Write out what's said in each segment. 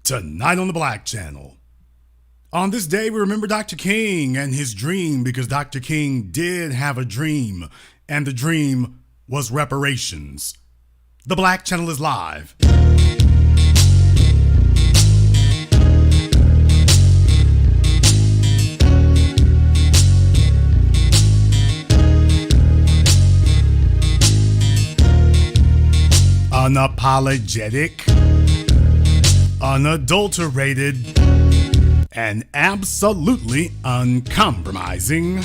Tonight on the Black Channel. On this day, we remember Dr. King and his dream, because Dr. King did have a dream, and the dream was reparations. The Black Channel is live. Unapologetic, unadulterated, and absolutely uncompromising.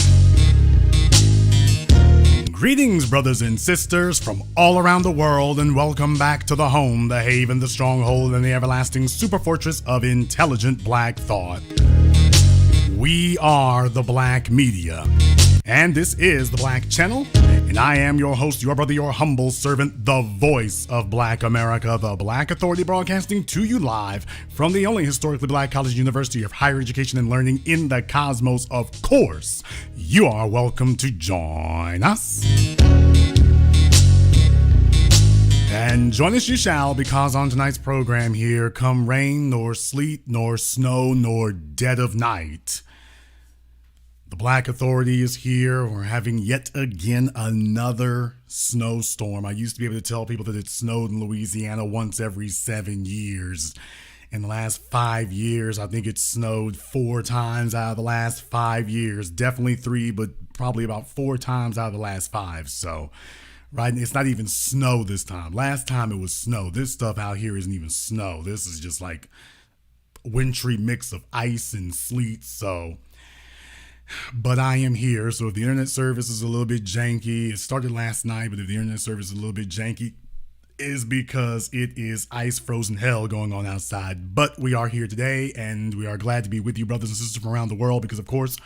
Greetings, brothers and sisters from all around the world, and welcome back to the home, the haven, the stronghold, and the everlasting superfortress of intelligent black thought. We are the Black Media, and this is the Black Channel, and I am your host, your brother, your humble servant, the voice of Black America, the Black Authority, broadcasting to you live from the only historically black college university of higher education and learning in the cosmos. Of course, you are welcome to join us. And join us you shall, because on tonight's program here, come rain, nor sleet, nor snow, nor dead of night, the Black Authority is here. We're having yet again another snowstorm. I used to be able to tell people that it snowed in Louisiana once every 7 years. In the last 5 years, I think it snowed 4 times out of the last 5 years. Definitely 3, but probably about 4 times out of the last 5. So, right, it's not even snow this time. Last time it was snow. This stuff out here isn't even snow. This is just like a wintry mix of ice and sleet. But I am here, so if the internet service is a little bit janky, it started last night, but if the internet service is a little bit janky, is because it is ice frozen hell going on outside. But we are here today, and we are glad to be with you, brothers and sisters from around the world, because of course,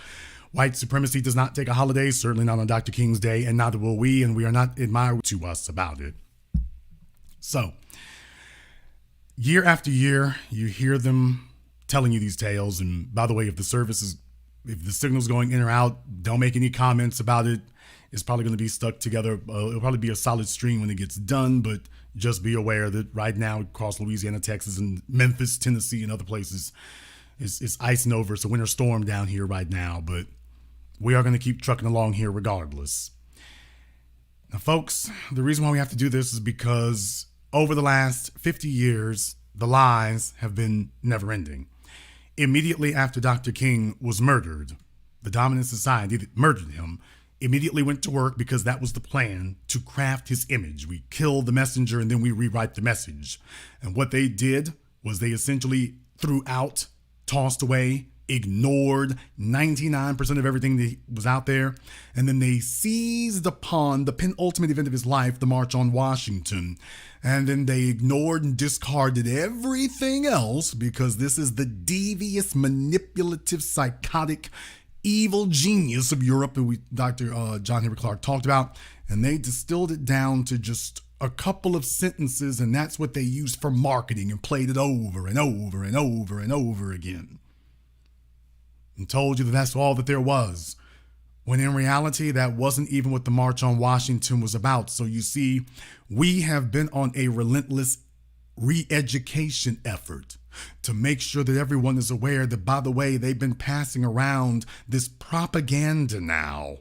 white supremacy does not take a holiday, certainly not on Dr. King's day, and neither will we, and we are not admired to us about it. So, year after year, you hear them telling you these tales, and by the way, if the signal's going in or out, don't make any comments about it. It's probably going to be stuck together. It'll probably be a solid stream when it gets done, but just be aware that right now across Louisiana, Texas, and Memphis, Tennessee, and other places, it's icing over. It's a winter storm down here right now, but we are going to keep trucking along here regardless. Now, folks, the reason why we have to do this is because over the last 50 years, the lies have been never-ending. Immediately after Dr. King was murdered, the dominant society that murdered him immediately went to work, because that was the plan, to craft his image. We kill the messenger and then we rewrite the message. And what they did was they essentially threw out, tossed away, ignored 99% of everything that was out there. And then they seized upon the penultimate event of his life, the March on Washington. And then they ignored and discarded everything else, because this is the devious, manipulative, psychotic, evil genius of Europe that Dr. John Henry Clark talked about. And they distilled it down to just a couple of sentences, and that's what they used for marketing, and played it over and over and over and over again. And told you that that's all that there was, when in reality, that wasn't even what the March on Washington was about. So you see, we have been on a relentless re-education effort to make sure that everyone is aware that, by the way, they've been passing around this propaganda now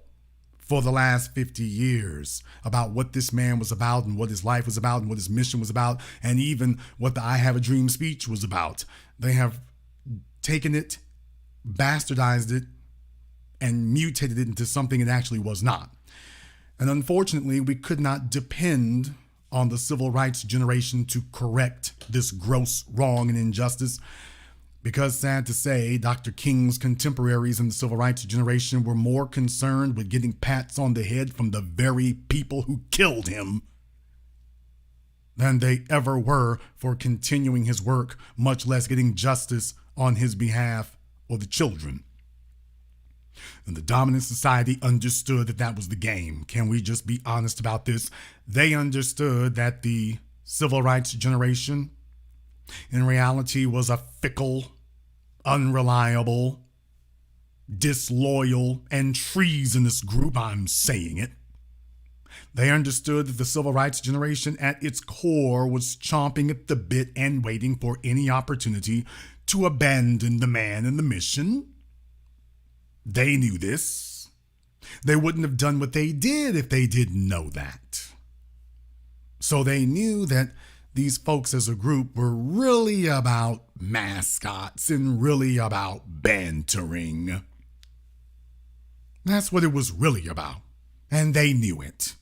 for the last 50 years about what this man was about, and what his life was about, and what his mission was about, and even what the I Have a Dream speech was about. They have taken it, bastardized it, and mutated it into something it actually was not. And unfortunately, we could not depend on the civil rights generation to correct this gross wrong and injustice, because, sad to say, Dr. King's contemporaries in the civil rights generation were more concerned with getting pats on the head from the very people who killed him than they ever were for continuing his work, much less getting justice on his behalf or the children. And the dominant society understood that that was the game. Can we just be honest about this? They understood that the civil rights generation, in reality, was a fickle, unreliable, disloyal, and treasonous group. I'm saying it. They understood that the civil rights generation at its core was chomping at the bit and waiting for any opportunity to abandon the man and the mission. They knew this. They wouldn't have done what they did if they didn't know that. So they knew that these folks as a group were really about mascots and really about bantering. That's what it was really about, and they knew it.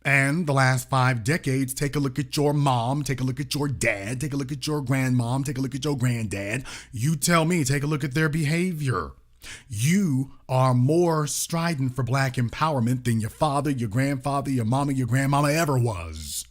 And the last 5 decades, take a look at your mom, take a look at your dad, take a look at your grandmom, take a look at your granddad. You tell me, take a look at their behavior. You are more strident for black empowerment than your father, your grandfather, your mama, your grandmama ever was.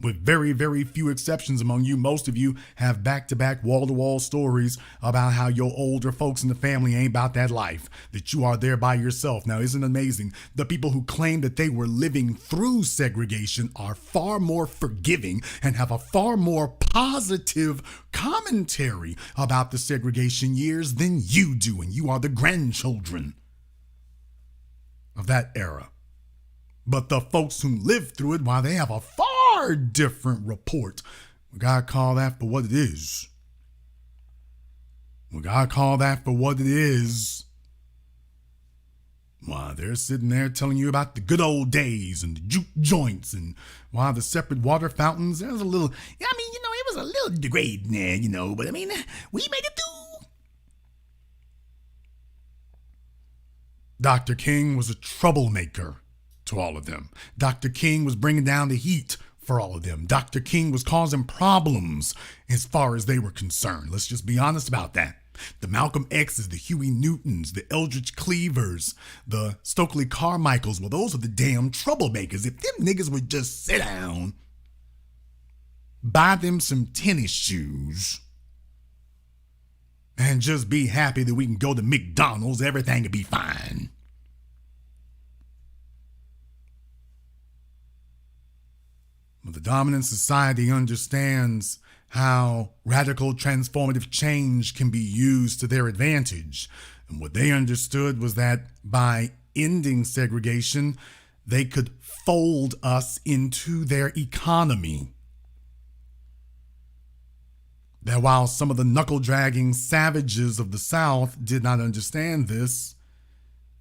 With very, very few exceptions among you, most of you have back-to-back, wall-to-wall stories about how your older folks in the family ain't about that life, that you are there by yourself. Now, isn't it amazing? The people who claim that they were living through segregation are far more forgiving and have a far more positive commentary about the segregation years than you do, and you are the grandchildren of that era. But the folks who lived through it, why, they have a far different report. We gotta call that for what it is. We gotta call that for what it is. Why, they're sitting there telling you about the good old days and the juke joints and why the separate water fountains. There's a little, it was a little degrading there, but we made it through. Dr. King was a troublemaker to all of them. Dr. King was bringing down the heat for all of them. Dr. King was causing problems as far as they were concerned. Let's just be honest about that. The Malcolm X's, the Huey Newtons, the Eldridge Cleavers, the Stokely Carmichaels, well, those are the damn troublemakers. If them niggas would just sit down, buy them some tennis shoes, and just be happy that we can go to McDonald's, everything would be fine. But the dominant society understands how radical transformative change can be used to their advantage. And what they understood was that by ending segregation, they could fold us into their economy. That while some of the knuckle-dragging savages of the South did not understand this,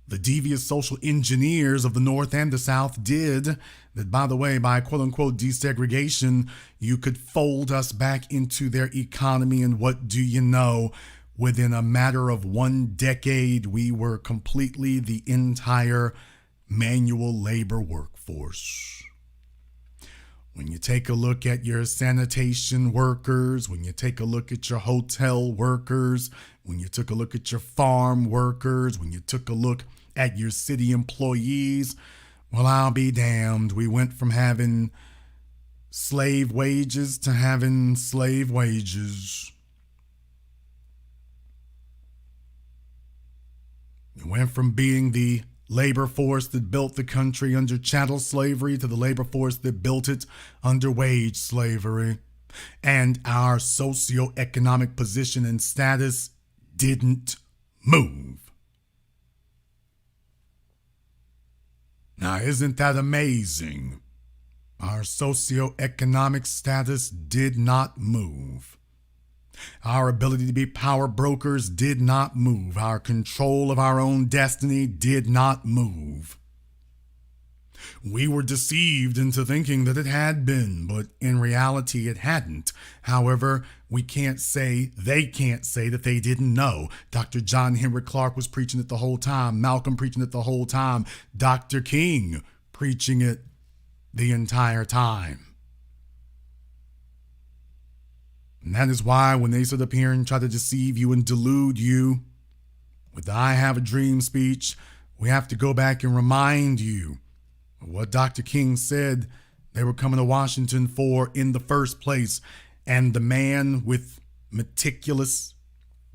the devious social engineers of the North and the South did. That, by the way, by quote-unquote desegregation, you could fold us back into their economy. And what do you know? Within a matter of 1 decade, we were completely the entire manual labor workforce. When you take a look at your sanitation workers, when you take a look at your hotel workers, when you took a look at your farm workers, when you took a look at your city employees, well, I'll be damned. We went from having slave wages to having slave wages. We went from being the labor force that built the country under chattel slavery to the labor force that built it under wage slavery. And our socioeconomic position and status didn't move. Now, isn't that amazing? Our socioeconomic status did not move. Our ability to be power brokers did not move. Our control of our own destiny did not move. We were deceived into thinking that it had been, but in reality it hadn't. However, they can't say that they didn't know. Dr. John Henrik Clarke was preaching it the whole time. Malcolm preaching it the whole time. Dr. King preaching it the entire time. And that is why when they sit up here and try to deceive you and delude you with the I Have a Dream speech, we have to go back and remind you of what Dr. King said they were coming to Washington for in the first place. And the man with meticulous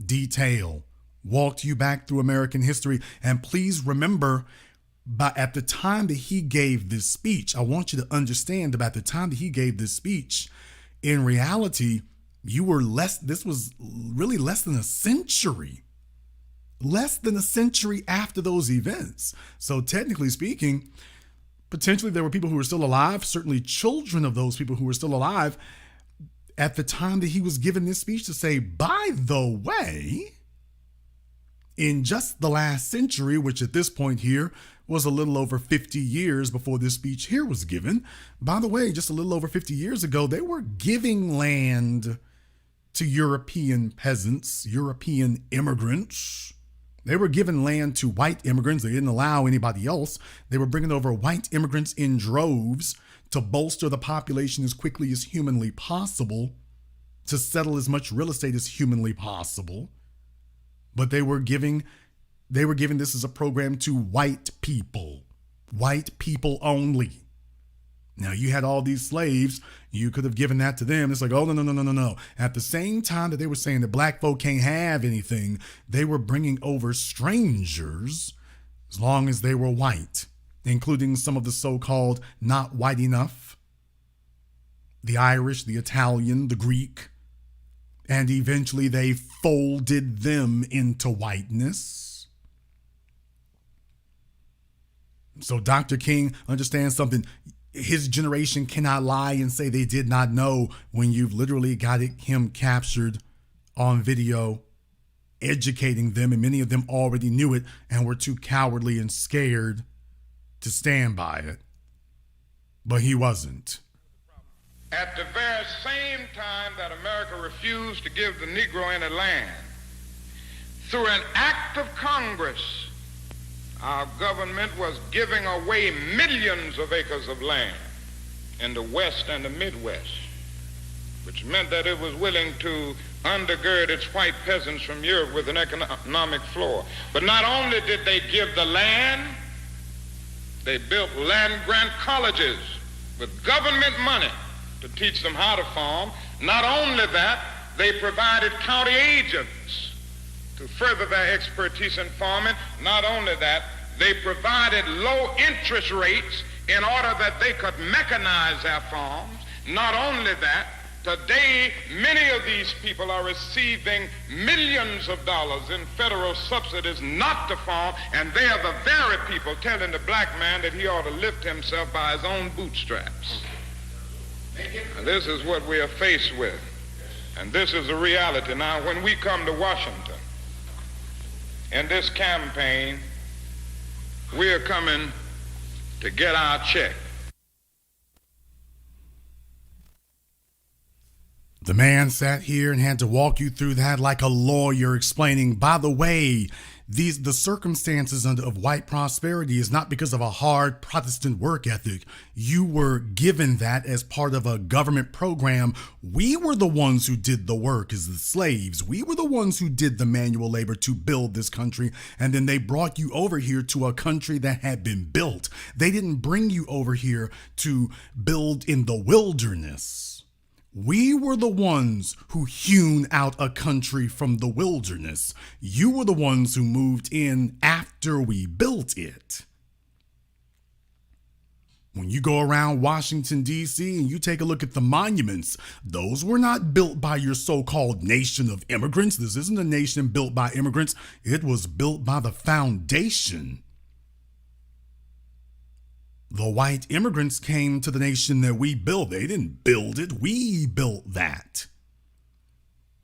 detail walked you back through American history. And please remember, at the time that he gave this speech, I want you to understand about the time that he gave this speech, in reality, this was really less than a century less than a century after those events. So technically speaking, potentially there were people who were still alive, certainly children of those people who were still alive at the time that he was given this speech to say, by the way, in just the last century, which at this point here was a little over 50 years before this speech here was given. By the way, just a little over 50 years ago, they were giving land to European peasants, European immigrants. They were giving land to white immigrants. They didn't allow anybody else. They were bringing over white immigrants in droves to bolster the population as quickly as humanly possible, to settle as much real estate as humanly possible. But they were giving this as a program to white people only. Now, you had all these slaves. You could have given that to them. It's like, oh, no. At the same time that they were saying that black folk can't have anything, they were bringing over strangers as long as they were white, including some of the so-called not white enough, the Irish, the Italian, the Greek, and eventually they folded them into whiteness. So Dr. King understands something. His generation cannot lie and say they did not know when you've literally got him captured on video, educating them, and many of them already knew it and were too cowardly and scared to stand by it. But he wasn't. At the very same time that America refused to give the Negro any land, through an act of Congress, our government was giving away millions of acres of land in the West and the Midwest, which meant that it was willing to undergird its white peasants from Europe with an economic floor. But not only did they give the land, they built land-grant colleges with government money to teach them how to farm. Not only that, they provided county agents to further their expertise in farming. Not only that, they provided low interest rates in order that they could mechanize their farms. Not only that, today many of these people are receiving millions of dollars in federal subsidies not to farm, and they are the very people telling the black man that he ought to lift himself by his own bootstraps. And this is what we are faced with, and this is a reality. Now, when we come to Washington in this campaign, we are coming to get our check. The man sat here and had to walk you through that like a lawyer, explaining, by the way, the circumstances of white prosperity is not because of a hard Protestant work ethic. You were given that as part of a government program. We were the ones who did the work as the slaves. We were the ones who did the manual labor to build this country. And then they brought you over here to a country that had been built. They didn't bring you over here to build in the wilderness. We were the ones who hewn out a country from the wilderness. You were the ones who moved in after we built it. When you go around Washington, D.C., and you take a look at the monuments, those were not built by your so-called nation of immigrants. This isn't a nation built by immigrants. It was built by the foundation. The white immigrants came to the nation that we built. They didn't build it. We built that.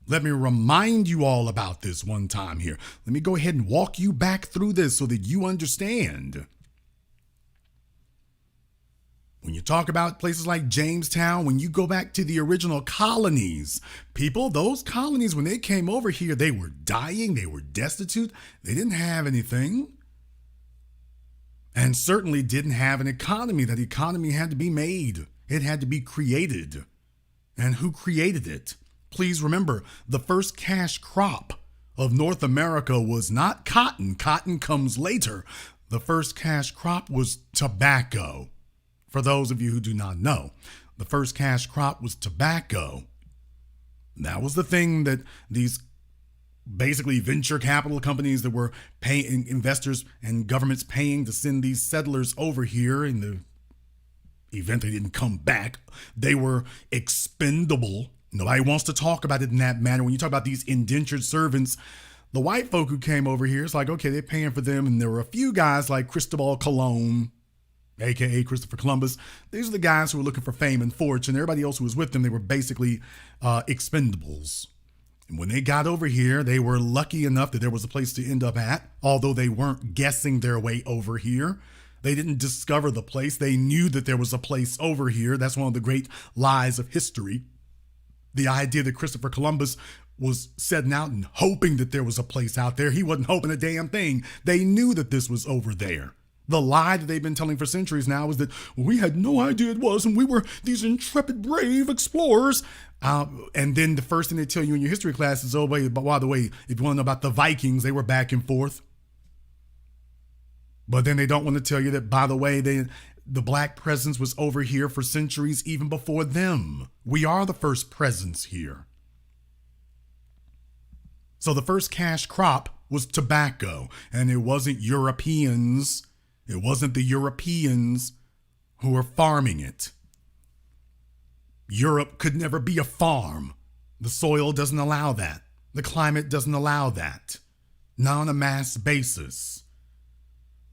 Let me remind you all about this one time here. Let me go ahead and walk you back through this so that you understand. When you talk about places like Jamestown, when you go back to the original colonies, people, those colonies, when they came over here, they were dying, they were destitute, they didn't have anything. And certainly didn't have an economy. That economy had to be made. It had to be created. And who created it? Please remember, the first cash crop of North America was not cotton. Cotton comes later. The first cash crop was tobacco. For those of you who do not know, the first cash crop was tobacco. That was the thing that these basically venture capital companies that were paying investors and governments paying to send these settlers over here in the event they didn't come back. They were expendable. Nobody wants to talk about it in that manner. When you talk about these indentured servants, The white folk who came over here, it's like, okay, they're paying for them. And there were a few guys like Cristobal Colon, aka Christopher Columbus. These are the guys who were looking for fame and fortune. Everybody else who was with them, they were basically expendables. And when they got over here, they were lucky enough that there was a place to end up at, although they weren't guessing their way over here. They didn't discover the place. They knew that there was a place over here. That's one of the great lies of history. The idea that Christopher Columbus was setting out and hoping that there was a place out there. He wasn't hoping a damn thing. They knew that this was over there. The lie that they've been telling for centuries now is that we had no idea it was, and we were these intrepid, brave explorers. And then the first thing they tell you in your history class is, oh, wait, by the way, if you want to know about the Vikings, they were back and forth. But then they don't want to tell you that, by the way, the black presence was over here for centuries even before them. We are the first presence here. So the first cash crop was tobacco, and it wasn't Europeans. It wasn't the Europeans who were farming it. Europe could never be a farm. The soil doesn't allow that. The climate doesn't allow that. Not on a mass basis.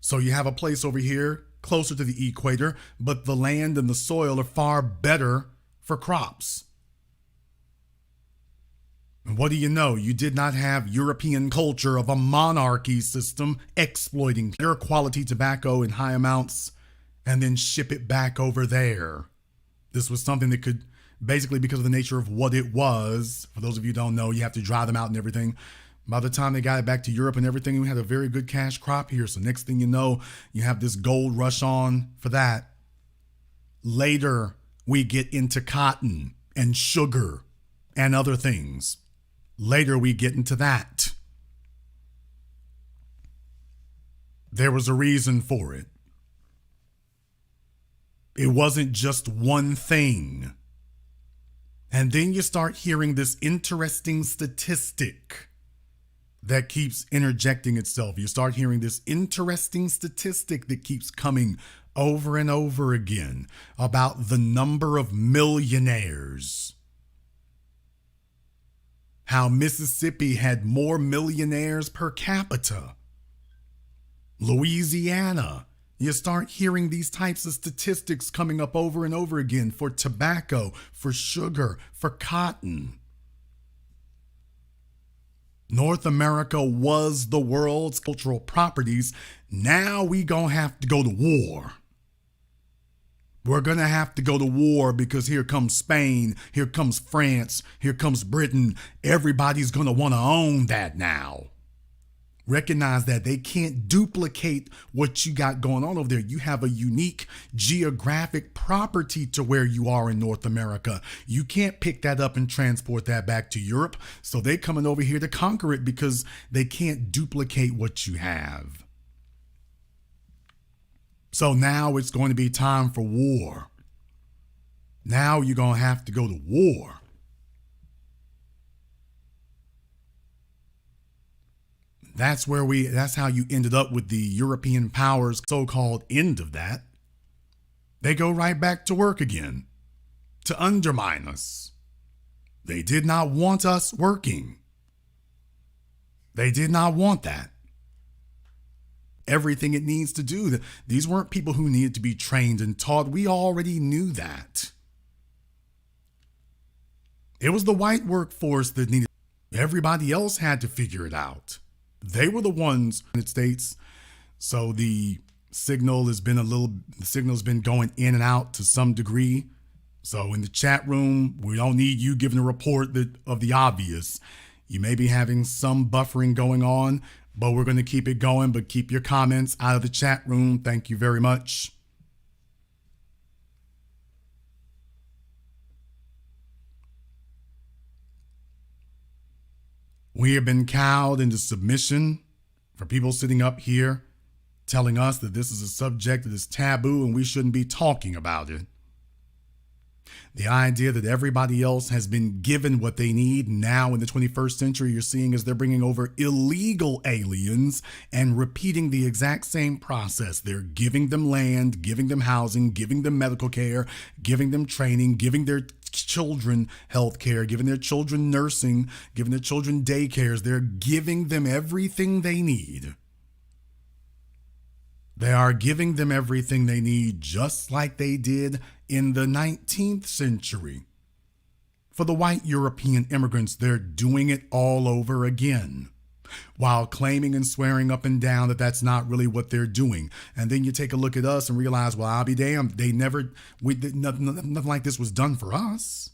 So you have a place over here closer to the equator, but the land and the soil are far better for crops. And what do you know? You did not have European culture of a monarchy system exploiting pure quality tobacco in high amounts and then ship it back over there. This was something that could, basically because of the nature of what it was, for those of you who don't know, you have to dry them out and everything. By the time they got it back to Europe and everything, we had a very good cash crop here. So next thing you know, you have this gold rush on for that. Later, we get into cotton and sugar and other things. Later, we get into that. There was a reason for it. It wasn't just one thing. And then you start hearing this interesting statistic that keeps interjecting itself. You start hearing this interesting statistic that keeps coming over and over again about the number of millionaires. How Mississippi had more millionaires per capita. Louisiana. You start hearing these types of statistics coming up over and over again for tobacco, for sugar, for cotton. North America was the world's cultural properties. Now we gonna have to go to war. We're gonna have to go to war because here comes Spain, here comes France, here comes Britain. Everybody's gonna wanna own that now. Recognize that they can't duplicate what you got going on over there. You have a unique geographic property to where you are in North America. You can't pick that up and transport that back to Europe. So they coming over here to conquer it because they can't duplicate what you have. So now it's going to be time for war. Now you're going to have to go to war. That's how you ended up with the European powers' so-called end of that. They go right back to work again to undermine us. They did not want us working. They did not want that. Everything it needs to do. These weren't people who needed to be trained and taught. We already knew that. It was the white workforce that needed. Everybody else had to figure it out. They were the ones in the United States. So the signal has been going in and out to some degree. So in the chat room, we don't need you giving a report of the obvious. You may be having some buffering going on, but we're going to keep it going. But keep your comments out of the chat room. Thank you very much. We have been cowed into submission for people sitting up here telling us that this is a subject that is taboo and we shouldn't be talking about it. The idea that everybody else has been given what they need now in the 21st century, you're seeing as they're bringing over illegal aliens and repeating the exact same process. They're giving them land, giving them housing, giving them medical care, giving them training, giving their children health care, giving their children nursing, giving their children daycares. They're giving them everything they need. They are giving them everything they need, just like they did in the 19th century. For the white European immigrants, they're doing it all over again, while claiming and swearing up and down that that's not really what they're doing. And then you take a look at us and realize, well, I'll be damned, nothing like this was done for us.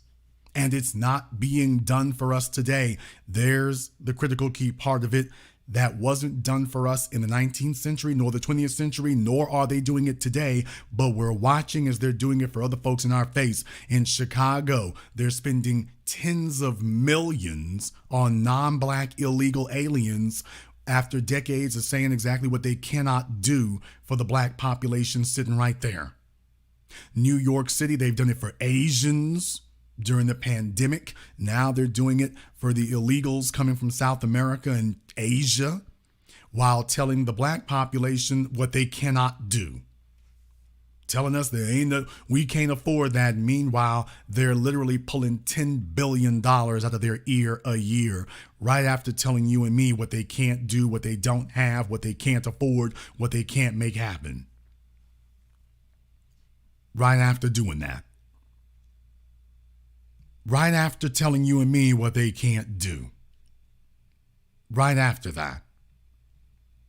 And it's not being done for us today. There's the critical key part of it. That wasn't done for us in the 19th century, nor the 20th century, nor are they doing it today. But we're watching as they're doing it for other folks in our face. In Chicago, they're spending tens of millions on non-black illegal aliens after decades of saying exactly what they cannot do for the black population sitting right there. New York City, they've done it for Asians during the pandemic. Now they're doing it for the illegals coming from South America and Asia, while telling the black population what they cannot do. Telling us we can't afford that. Meanwhile, they're literally pulling $10 billion out of their ear a year, right after telling you and me what they can't do, what they don't have, what they can't afford, what they can't make happen. Right after doing that. Right after telling you and me what they can't do. Right after that.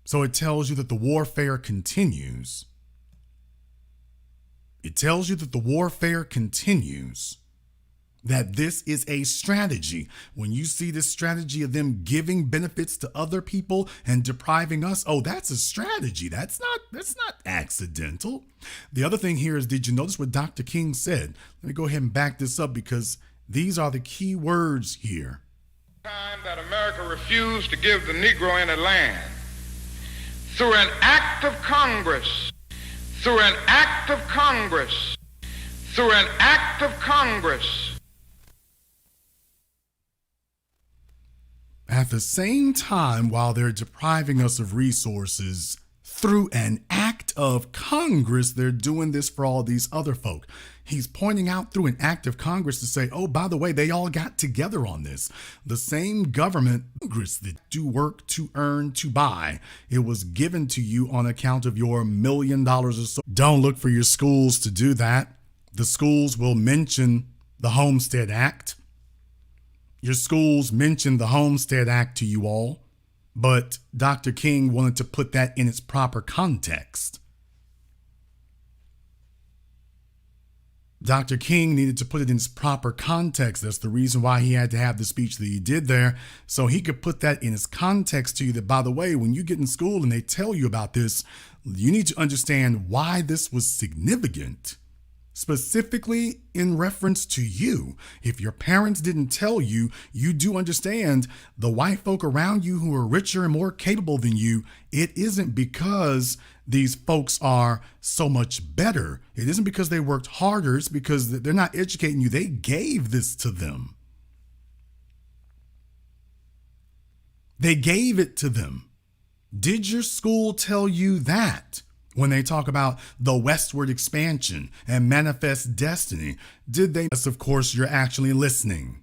So it tells you that the warfare continues. It tells you that the warfare continues. That this is a strategy. When you see this strategy of them giving benefits to other people and depriving us, oh, that's a strategy. That's not accidental. The other thing here is, did you notice what Dr. King said? Let me go ahead and back this up, because these are the key words here. Time that America refused to give the Negro any land, through an act of Congress, through an act of Congress, through an act of Congress. At the same time, while they're depriving us of resources, through an act of Congress, they're doing this for all these other folk. He's pointing out through an act of Congress to say, oh, by the way, they all got together on this. The same government, Congress, that do work to earn, to buy, it was given to you on account of your $1 million or so. Don't look for your schools to do that. The schools will mention the Homestead Act. Your schools mention the Homestead Act to you all, but Dr. King wanted to put that in its proper context. Dr. King needed to put it in its proper context. That's the reason why he had to have the speech that he did there, so he could put that in its context to you, that, by the way, when you get in school and they tell you about this, you need to understand why this was significant, specifically in reference to you. If your parents didn't tell you, you do understand the white folk around you who are richer and more capable than you, it isn't because these folks are so much better. It isn't because they worked harder. It's because they're not educating you. They gave this to them. They gave it to them. Did your school tell you that? When they talk about the westward expansion and manifest destiny, did they? Yes, of course, you're actually listening.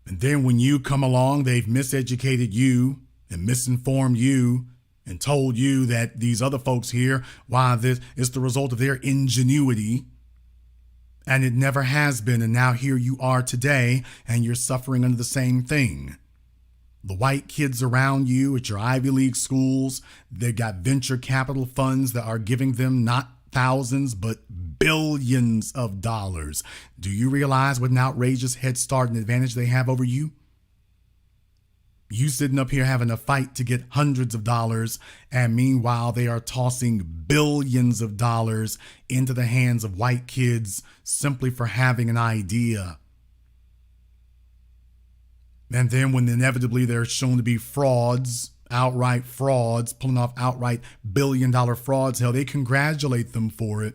And then when you come along, they've miseducated you and misinformed you and told you that these other folks here, why this is the result of their ingenuity. And it never has been. And now here you are today, and you're suffering under the same thing. The white kids around you at your Ivy League schools, they got venture capital funds that are giving them not thousands, but billions of dollars. Do you realize what an outrageous head start and advantage they have over you? You sitting up here having a fight to get hundreds of dollars, and meanwhile they are tossing billions of dollars into the hands of white kids simply for having an idea. And then when inevitably they're shown to be frauds, outright frauds, pulling off outright billion-dollar frauds, hell, they congratulate them for it.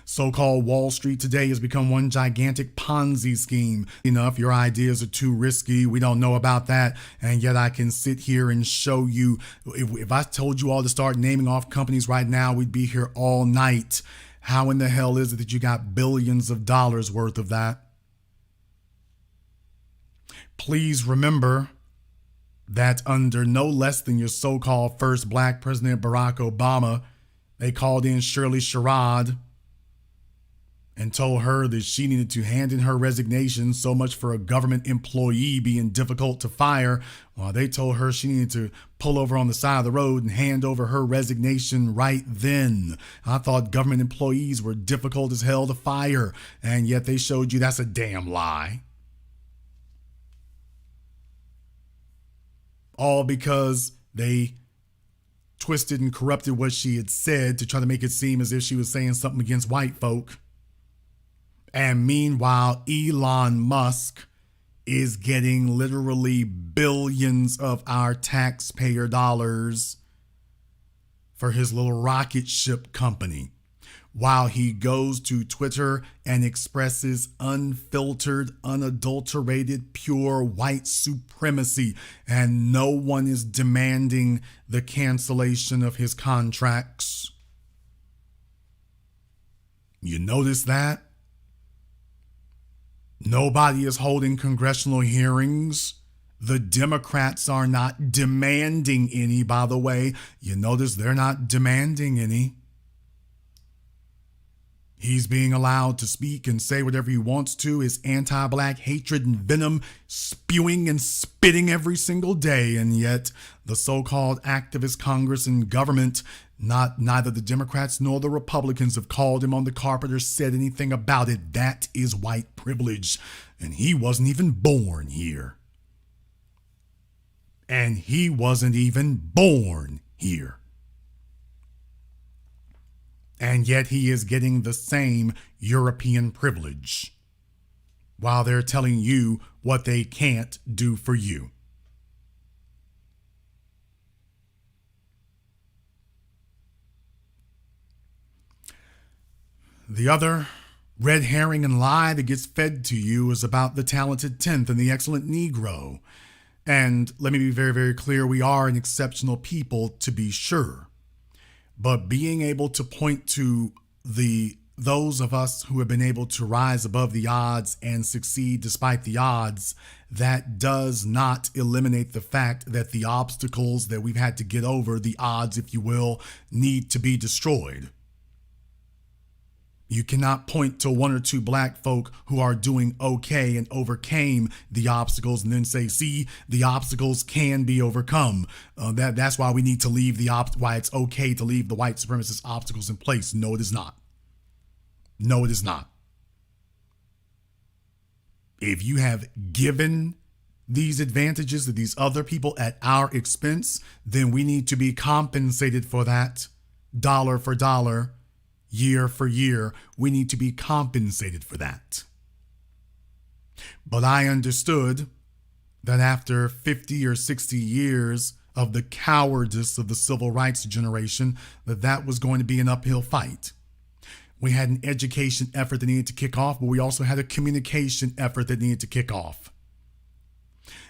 So-called Wall Street today has become one gigantic Ponzi scheme. Enough, your ideas are too risky. We don't know about that. And yet I can sit here and show you. If I told you all to start naming off companies right now, we'd be here all night. How in the hell is it that you got billions of dollars worth of that? Please remember that under no less than your so-called first black president, Barack Obama, they called in Shirley Sherrod and told her that she needed to hand in her resignation. So much for a government employee being difficult to fire. Well, they told her she needed to pull over on the side of the road and hand over her resignation right then. I thought government employees were difficult as hell to fire, and yet they showed you that's a damn lie. All because they twisted and corrupted what she had said to try to make it seem as if she was saying something against white folk. And meanwhile, Elon Musk is getting literally billions of our taxpayer dollars for his little rocket ship company, while he goes to Twitter and expresses unfiltered, unadulterated, pure white supremacy, and no one is demanding the cancellation of his contracts. You notice that? Nobody is holding congressional hearings. The Democrats are not demanding any, by the way. You notice they're not demanding any. He's being allowed to speak and say whatever he wants to. His anti-black hatred and venom spewing and spitting every single day. And yet the so-called activist Congress and government, neither the Democrats nor the Republicans have called him on the carpet or said anything about it. That is white privilege. And he wasn't even born here. And he wasn't even born here. And yet he is getting the same European privilege while they're telling you what they can't do for you. The other red herring and lie that gets fed to you is about the talented 10th and the excellent Negro. And let me be very, very clear. We are an exceptional people, to be sure. But being able to point to those of us who have been able to rise above the odds and succeed despite the odds, that does not eliminate the fact that the obstacles that we've had to get over, the odds, if you will, need to be destroyed. You cannot point to one or two black folk who are doing okay and overcame the obstacles and then say, see, the obstacles can be overcome. That's why we need to leave why it's okay to leave the white supremacist obstacles in place. No, it is not. No, it is not. If you have given these advantages to these other people at our expense, then we need to be compensated for that dollar for dollar. Year for year, we need to be compensated for that. But I understood that after 50 or 60 years of the cowardice of the civil rights generation, that was going to be an uphill fight. We had an education effort that needed to kick off, but we also had a communication effort that needed to kick off.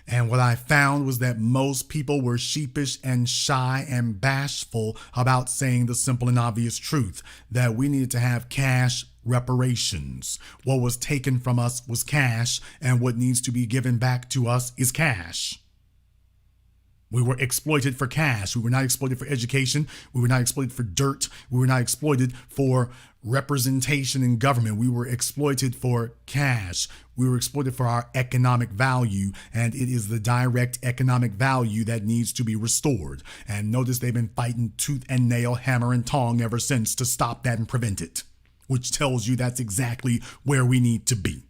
And what I found was that most people were sheepish and shy and bashful about saying the simple and obvious truth, that we needed to have cash reparations. What was taken from us was cash, and what needs to be given back to us is cash. We were exploited for cash. We were not exploited for education. We were not exploited for dirt. We were not exploited for representation in government. We were exploited for cash. We were exploited for our economic value, and it is the direct economic value that needs to be restored. And notice they've been fighting tooth and nail, hammer and tong ever since to stop that and prevent it, which tells you that's exactly where we need to be.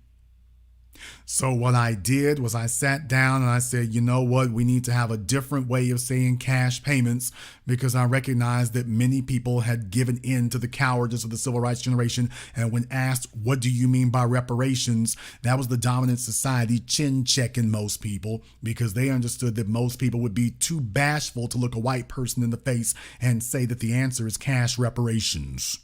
So what I did was I sat down and I said, you know what, we need to have a different way of saying cash payments, because I recognized that many people had given in to the cowardice of the civil rights generation. And when asked, what do you mean by reparations? That was the dominant society chin checking most people, because they understood that most people would be too bashful to look a white person in the face and say that the answer is cash reparations.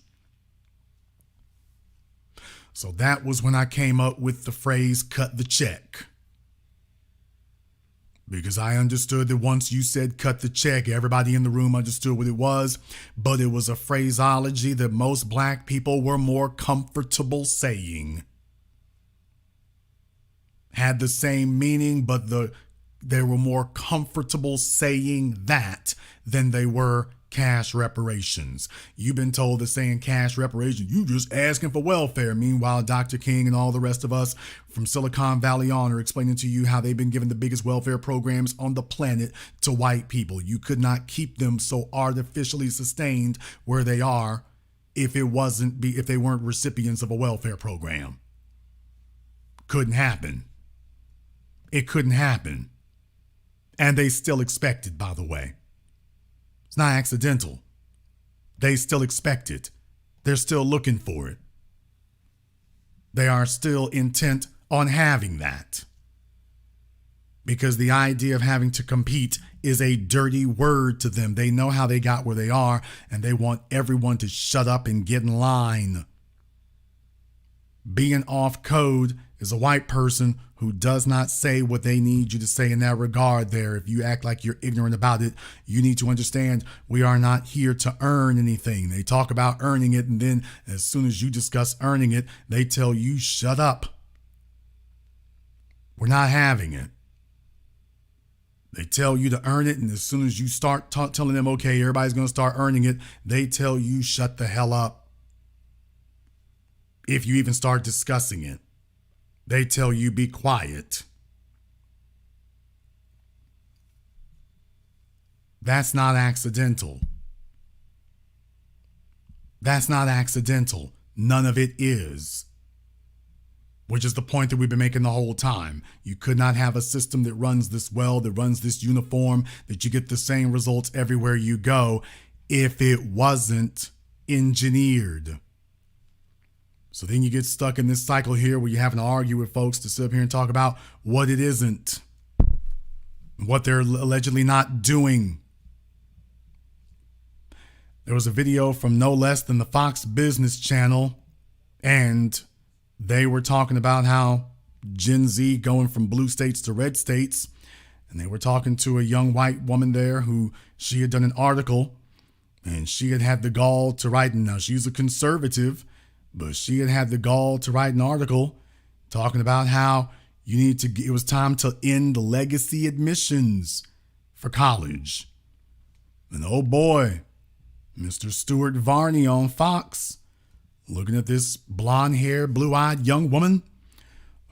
So that was when I came up with the phrase cut the check. Because I understood that once you said cut the check, everybody in the room understood what it was, but it was a phraseology that most black people were more comfortable saying. Had the same meaning, but they were more comfortable saying that than they were cash reparations. You've been told that saying cash reparations, you just asking for welfare. Meanwhile, Dr. King and all the rest of us from Silicon Valley on are explaining to you how they've been given the biggest welfare programs on the planet to white people. You could not keep them so artificially sustained where they are if they weren't recipients of a welfare program. Couldn't happen. It couldn't happen. And they still expect it, by the way. It's not accidental. They still expect it. They're still looking for it. They are still intent on having that. Because the idea of having to compete is a dirty word to them. They know how they got where they are, and they want everyone to shut up and get in line. Being off code is a white person who does not say what they need you to say in that regard there. If you act like you're ignorant about it, you need to understand we are not here to earn anything. They talk about earning it, and then as soon as you discuss earning it, they tell you, shut up. We're not having it. They tell you to earn it, and as soon as you start telling them, okay, everybody's going to start earning it, they tell you, shut the hell up. If you even start discussing it, they tell you, be quiet. That's not accidental. That's not accidental. None of it is. Which is the point that we've been making the whole time. You could not have a system that runs this well, that runs this uniform, that you get the same results everywhere you go if it wasn't engineered. So then you get stuck in this cycle here where you're having to argue with folks to sit up here and talk about what it isn't, what they're allegedly not doing. There was a video from no less than the Fox Business Channel, and they were talking about how Gen Z going from blue states to red states, and they were talking to a young white woman there who she had done an article, and she had the gall to write. Now, she's a conservative, but she had the gall to write an article talking about how it was time to end the legacy admissions for college. And oh boy, Mr. Stuart Varney on Fox, looking at this blonde-haired, blue-eyed young woman,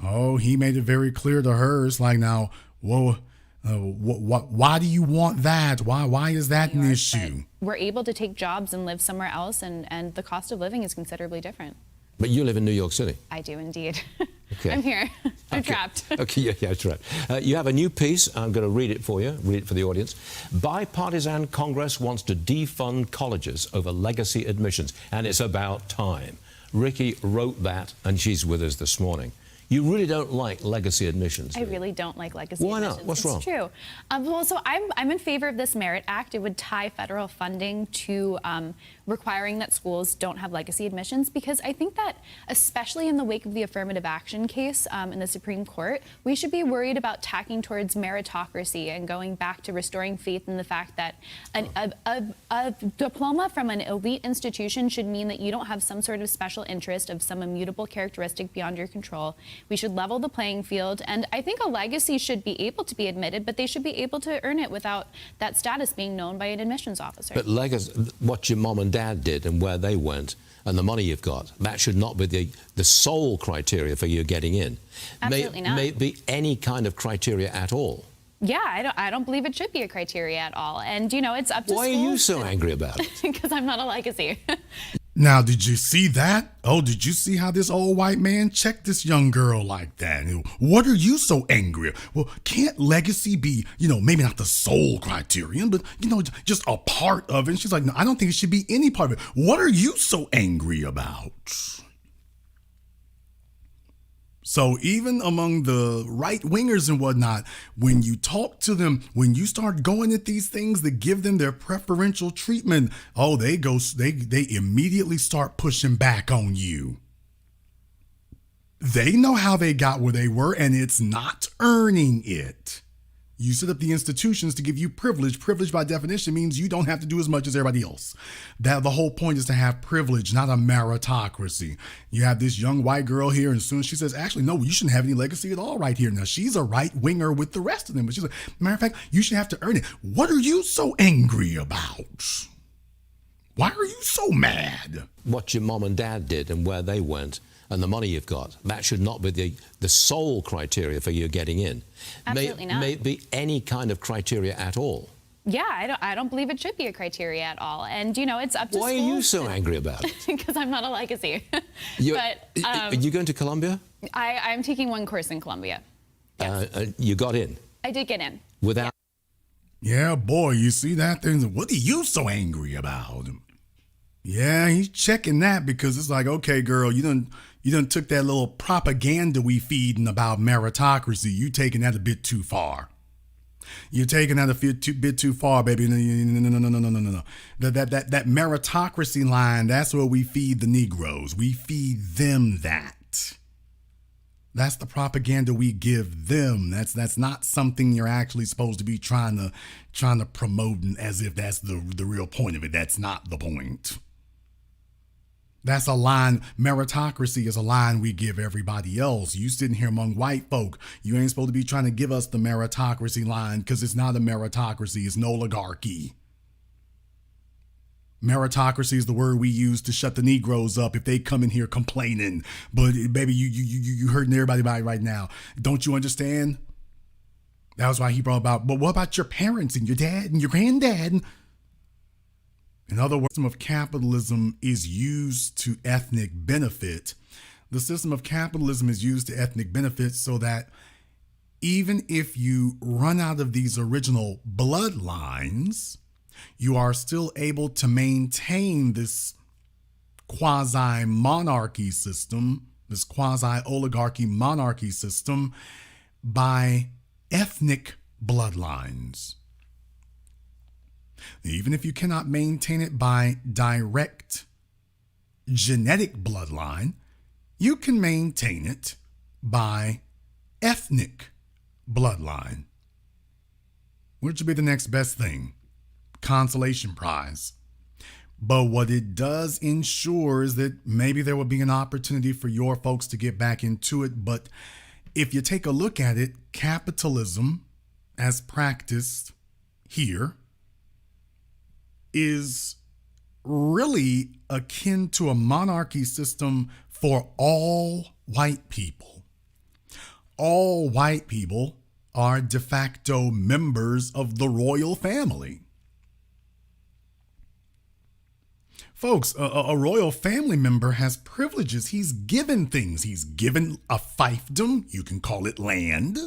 oh, he made it very clear to her. It's like, now, whoa, why do you want that? Why is that an issue? We're able to take jobs and live somewhere else, and the cost of living is considerably different. But you live in New York City. I do indeed. Okay. I'm here. I'm trapped. Okay, yeah, that's right. You have a new piece. I'm going to read it for you, read it for the audience. Bipartisan Congress wants to defund colleges over legacy admissions, and it's about time. Ricky wrote that, and she's with us this morning. You really don't like legacy admissions, do you? I really don't like legacy Why admissions. not? What's wrong? It's true. Well, so I'm in favor of this Merit Act. It would tie federal funding to requiring that schools don't have legacy admissions, because I think that, especially in the wake of the affirmative action case in the Supreme Court, we should be worried about tacking towards meritocracy and going back to restoring faith in the fact that a diploma from an elite institution should mean that you don't have some sort of special interest of some immutable characteristic beyond your control. We should level the playing field, and I think a legacy should be able to be admitted, but they should be able to earn it without that status being known by an admissions officer. But legacy, what your mom and dad did and where they went and the money you've got, that should not be the sole criteria for you getting in. Absolutely not. May it be any kind of criteria at all. Yeah, I don't believe it should be a criteria at all. And, you know, it's up to Why schools. are you so angry about it? Because I'm not a legacy. Now, did you see that? Oh, did you see how this old white man checked this young girl like that? What are you so angry? Well, can't legacy be, maybe not the sole criterion, but, just a part of it? And she's like, no, I don't think it should be any part of it. What are you so angry about? So even among the right wingers and whatnot, when you talk to them, when you start going at these things that give them their preferential treatment, oh, they immediately start pushing back on you. They know how they got where they were, and it's not earning it. You set up the institutions to give you privilege. Privilege, by definition, means you don't have to do as much as everybody else. That the whole point is to have privilege, not a meritocracy. You have this young white girl here, and as soon as she says, actually, no, you shouldn't have any legacy at all right here. Now, she's a right-winger with the rest of them. But she's like, matter of fact, you should have to earn it. What are you so angry about? Why are you so mad? What your mom and dad did and where they went and the money you've got. That should not be the sole criteria for you getting in. Absolutely not. May it be any kind of criteria at all. Yeah, I don't believe it should be a criteria at all. And, it's up to Why are you so angry about it? Because I'm not a legacy. Are you going to Columbia? I'm taking one course in Columbia. Yes. You got in? I did get in. Without? Yeah, boy, you see that thing? What are you so angry about? Yeah, he's checking that because it's like, okay, girl, you done took that little propaganda we feeding about meritocracy. You taking that a bit too far. You're taking that a bit too far, baby. No. That meritocracy line, that's what we feed the Negroes. We feed them that. That's the propaganda we give them. That's not something you're actually supposed to be trying to promote as if that's the real point of it. That's not the point. That's a line. Meritocracy is a line we give everybody else. You sitting here among white folk, you ain't supposed to be trying to give us the meritocracy line because it's not a meritocracy. It's an oligarchy. Meritocracy is the word we use to shut the Negroes up if they come in here complaining. But baby, you hurting everybody right now. Don't you understand? That was why he brought about, but what about your parents and your dad and your granddad? In other words, the system of capitalism is used to ethnic benefit. The system of capitalism is used to ethnic benefit so that even if you run out of these original bloodlines, you are still able to maintain this quasi-monarchy system, this quasi-oligarchy monarchy system by ethnic bloodlines. Even if you cannot maintain it by direct genetic bloodline, you can maintain it by ethnic bloodline. Which would be the next best thing? Consolation prize. But what it does ensure is that maybe there will be an opportunity for your folks to get back into it. But if you take a look at it, capitalism as practiced here is really akin to a monarchy system for all white people. All white people are de facto members of the royal family. Folks, a royal family member has privileges. He's given things. He's given a fiefdom. You can call it land.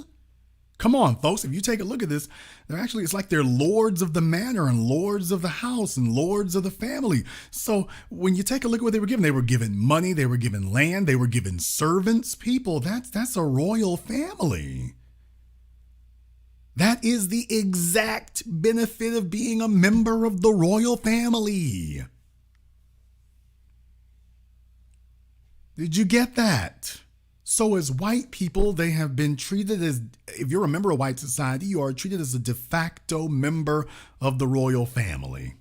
Come on, folks, if you take a look at this, it's like they're lords of the manor and lords of the house and lords of the family. So when you take a look at what they were given money, they were given land, they were given servants, people. That's a royal family. That is the exact benefit of being a member of the royal family. Did you get that? So as white people, they have been treated as, if you're a member of white society, you are treated as a de facto member of the royal family.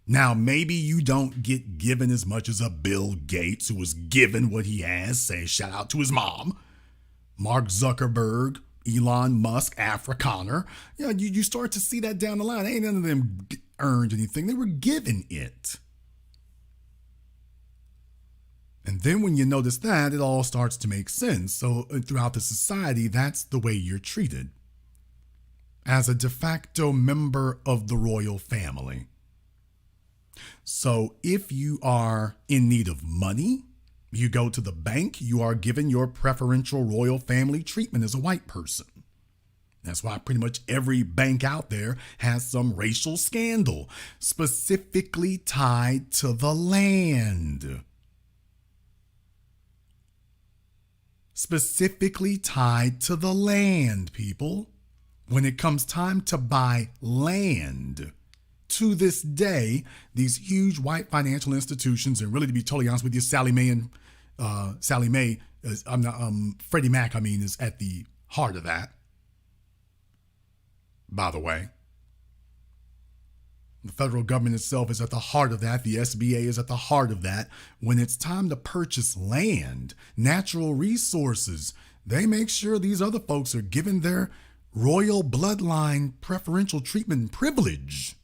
Now, maybe you don't get given as much as a Bill Gates, who was given what he has, say, shout out to his mom, Mark Zuckerberg, Elon Musk, Afrikaner. You start to see that down the line. Ain't none of them earned anything. They were given it. And then when you notice that, it all starts to make sense. So throughout the society, that's the way you're treated. As a de facto member of the royal family. So if you are in need of money, you go to the bank, you are given your preferential royal family treatment as a white person. That's why pretty much every bank out there has some racial scandal specifically tied to the land. Specifically tied to the land, people. When it comes time to buy land, to this day, these huge white financial institutions, and really to be totally honest with you, Sallie Mae and Sally Mae, I'm not, Freddie Mac, I mean, is at the heart of that. By the way, the federal government itself is at the heart of that. The SBA is at the heart of that. When it's time to purchase land, natural resources, they make sure these other folks are given their royal bloodline preferential treatment and privilege.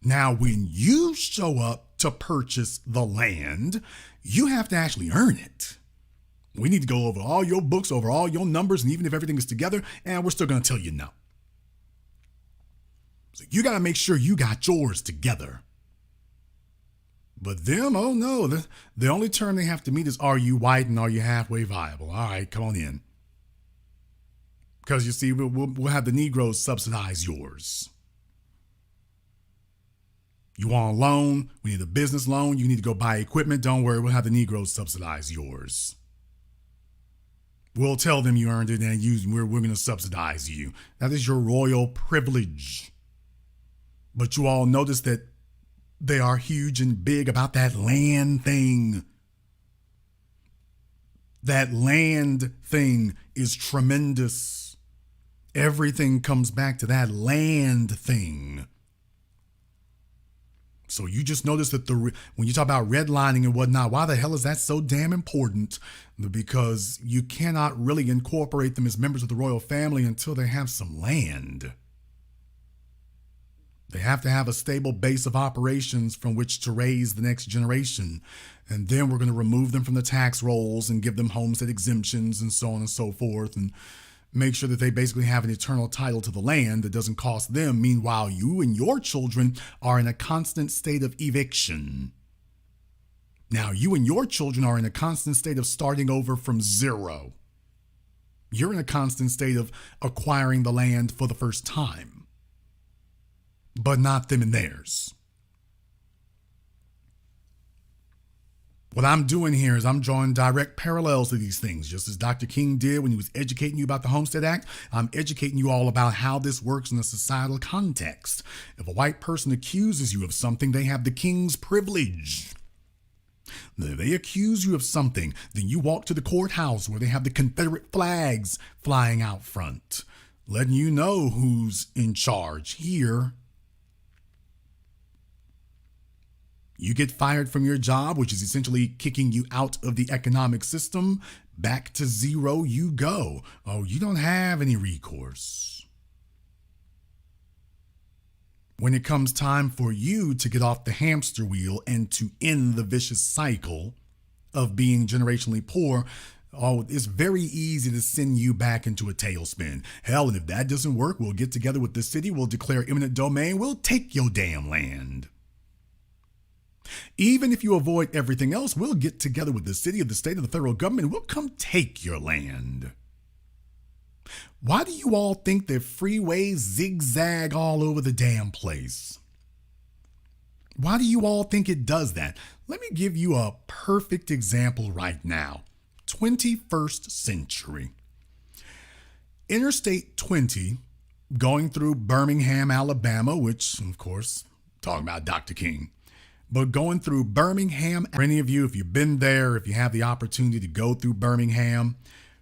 Now, when you show up to purchase the land, you have to actually earn it. We need to go over all your books, over all your numbers, and even if everything is together, and we're still going to tell you no. So you got to make sure you got yours together. But them, oh no, the only term they have to meet is, are you white and are you halfway viable? All right, come on in. Because you see, we'll have the Negroes subsidize yours. You want a loan? We need a business loan. You need to go buy equipment. Don't worry, we'll have the Negroes subsidize yours. We'll tell them you earned it and we're going to subsidize you. That is your royal privilege. But you all notice that they are huge and big about that land thing. That land thing is tremendous. Everything comes back to that land thing. So you just notice that when you talk about redlining and whatnot, why the hell is that so damn important? Because you cannot really incorporate them as members of the royal family until they have some land. They have to have a stable base of operations from which to raise the next generation. And then we're going to remove them from the tax rolls and give them homestead exemptions and so on and so forth, and make sure that they basically have an eternal title to the land that doesn't cost them. Meanwhile, you and your children are in a constant state of eviction. Now, you and your children are in a constant state of starting over from zero. You're in a constant state of acquiring the land for the first time, but not them and theirs. What I'm doing here is I'm drawing direct parallels to these things, just as Dr. King did when he was educating you about the Homestead Act. I'm educating you all about how this works in a societal context. If a white person accuses you of something, they have the king's privilege. If they accuse you of something, then you walk to the courthouse where they have the Confederate flags flying out front, letting you know who's in charge here. You get fired from your job, which is essentially kicking you out of the economic system. Back to zero you go. Oh, you don't have any recourse. When it comes time for you to get off the hamster wheel and to end the vicious cycle of being generationally poor, oh, it's very easy to send you back into a tailspin. Hell, and if that doesn't work, we'll get together with the city, we'll declare eminent domain, we'll take your damn land. Even if you avoid everything else, we'll get together with the city, of the state, of the federal government, and we'll come take your land. Why do you all think that freeways zigzag all over the damn place? Why do you all think it does that? Let me give you a perfect example right now. 21st century. Interstate 20 going through Birmingham, Alabama, which, of course, talking about Dr. King. But going through Birmingham, for any of you, if you've been there, if you have the opportunity to go through Birmingham,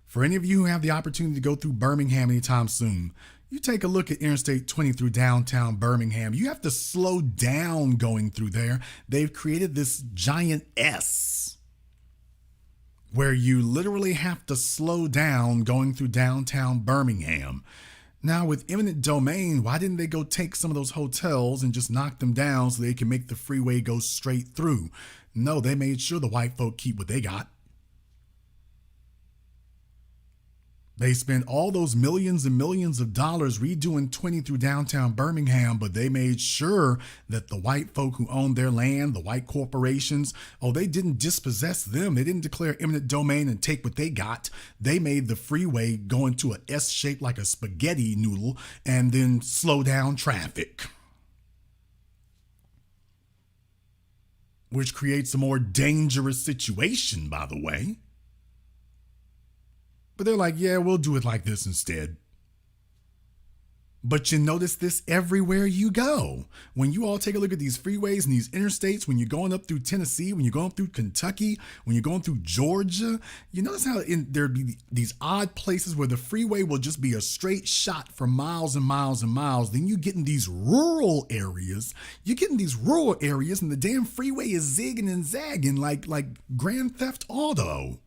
for any of you who have the opportunity to go through Birmingham anytime soon, you take a look at Interstate 20 through downtown Birmingham. You have to slow down going through there. They've created this giant S where you literally have to slow down going through downtown Birmingham. Now, with eminent domain, why didn't they go take some of those hotels and just knock them down so they can make the freeway go straight through? No, they made sure the white folk keep what they got. They spent all those millions and millions of dollars redoing 20 through downtown Birmingham, but they made sure that the white folk who owned their land, the white corporations, they didn't dispossess them. They didn't declare eminent domain and take what they got. They made the freeway go into an S shape like a spaghetti noodle and then slow down traffic, which creates a more dangerous situation, by the way. But they're like, yeah, we'll do it like this instead. But you notice this everywhere you go. When you all take a look at these freeways and these interstates, when you're going up through Tennessee, when you're going through Kentucky, when you're going through Georgia, you notice how there'd be these odd places where the freeway will just be a straight shot for miles and miles and miles. Then you get in these rural areas. You get in these rural areas and the damn freeway is zigging and zagging like Grand Theft Auto.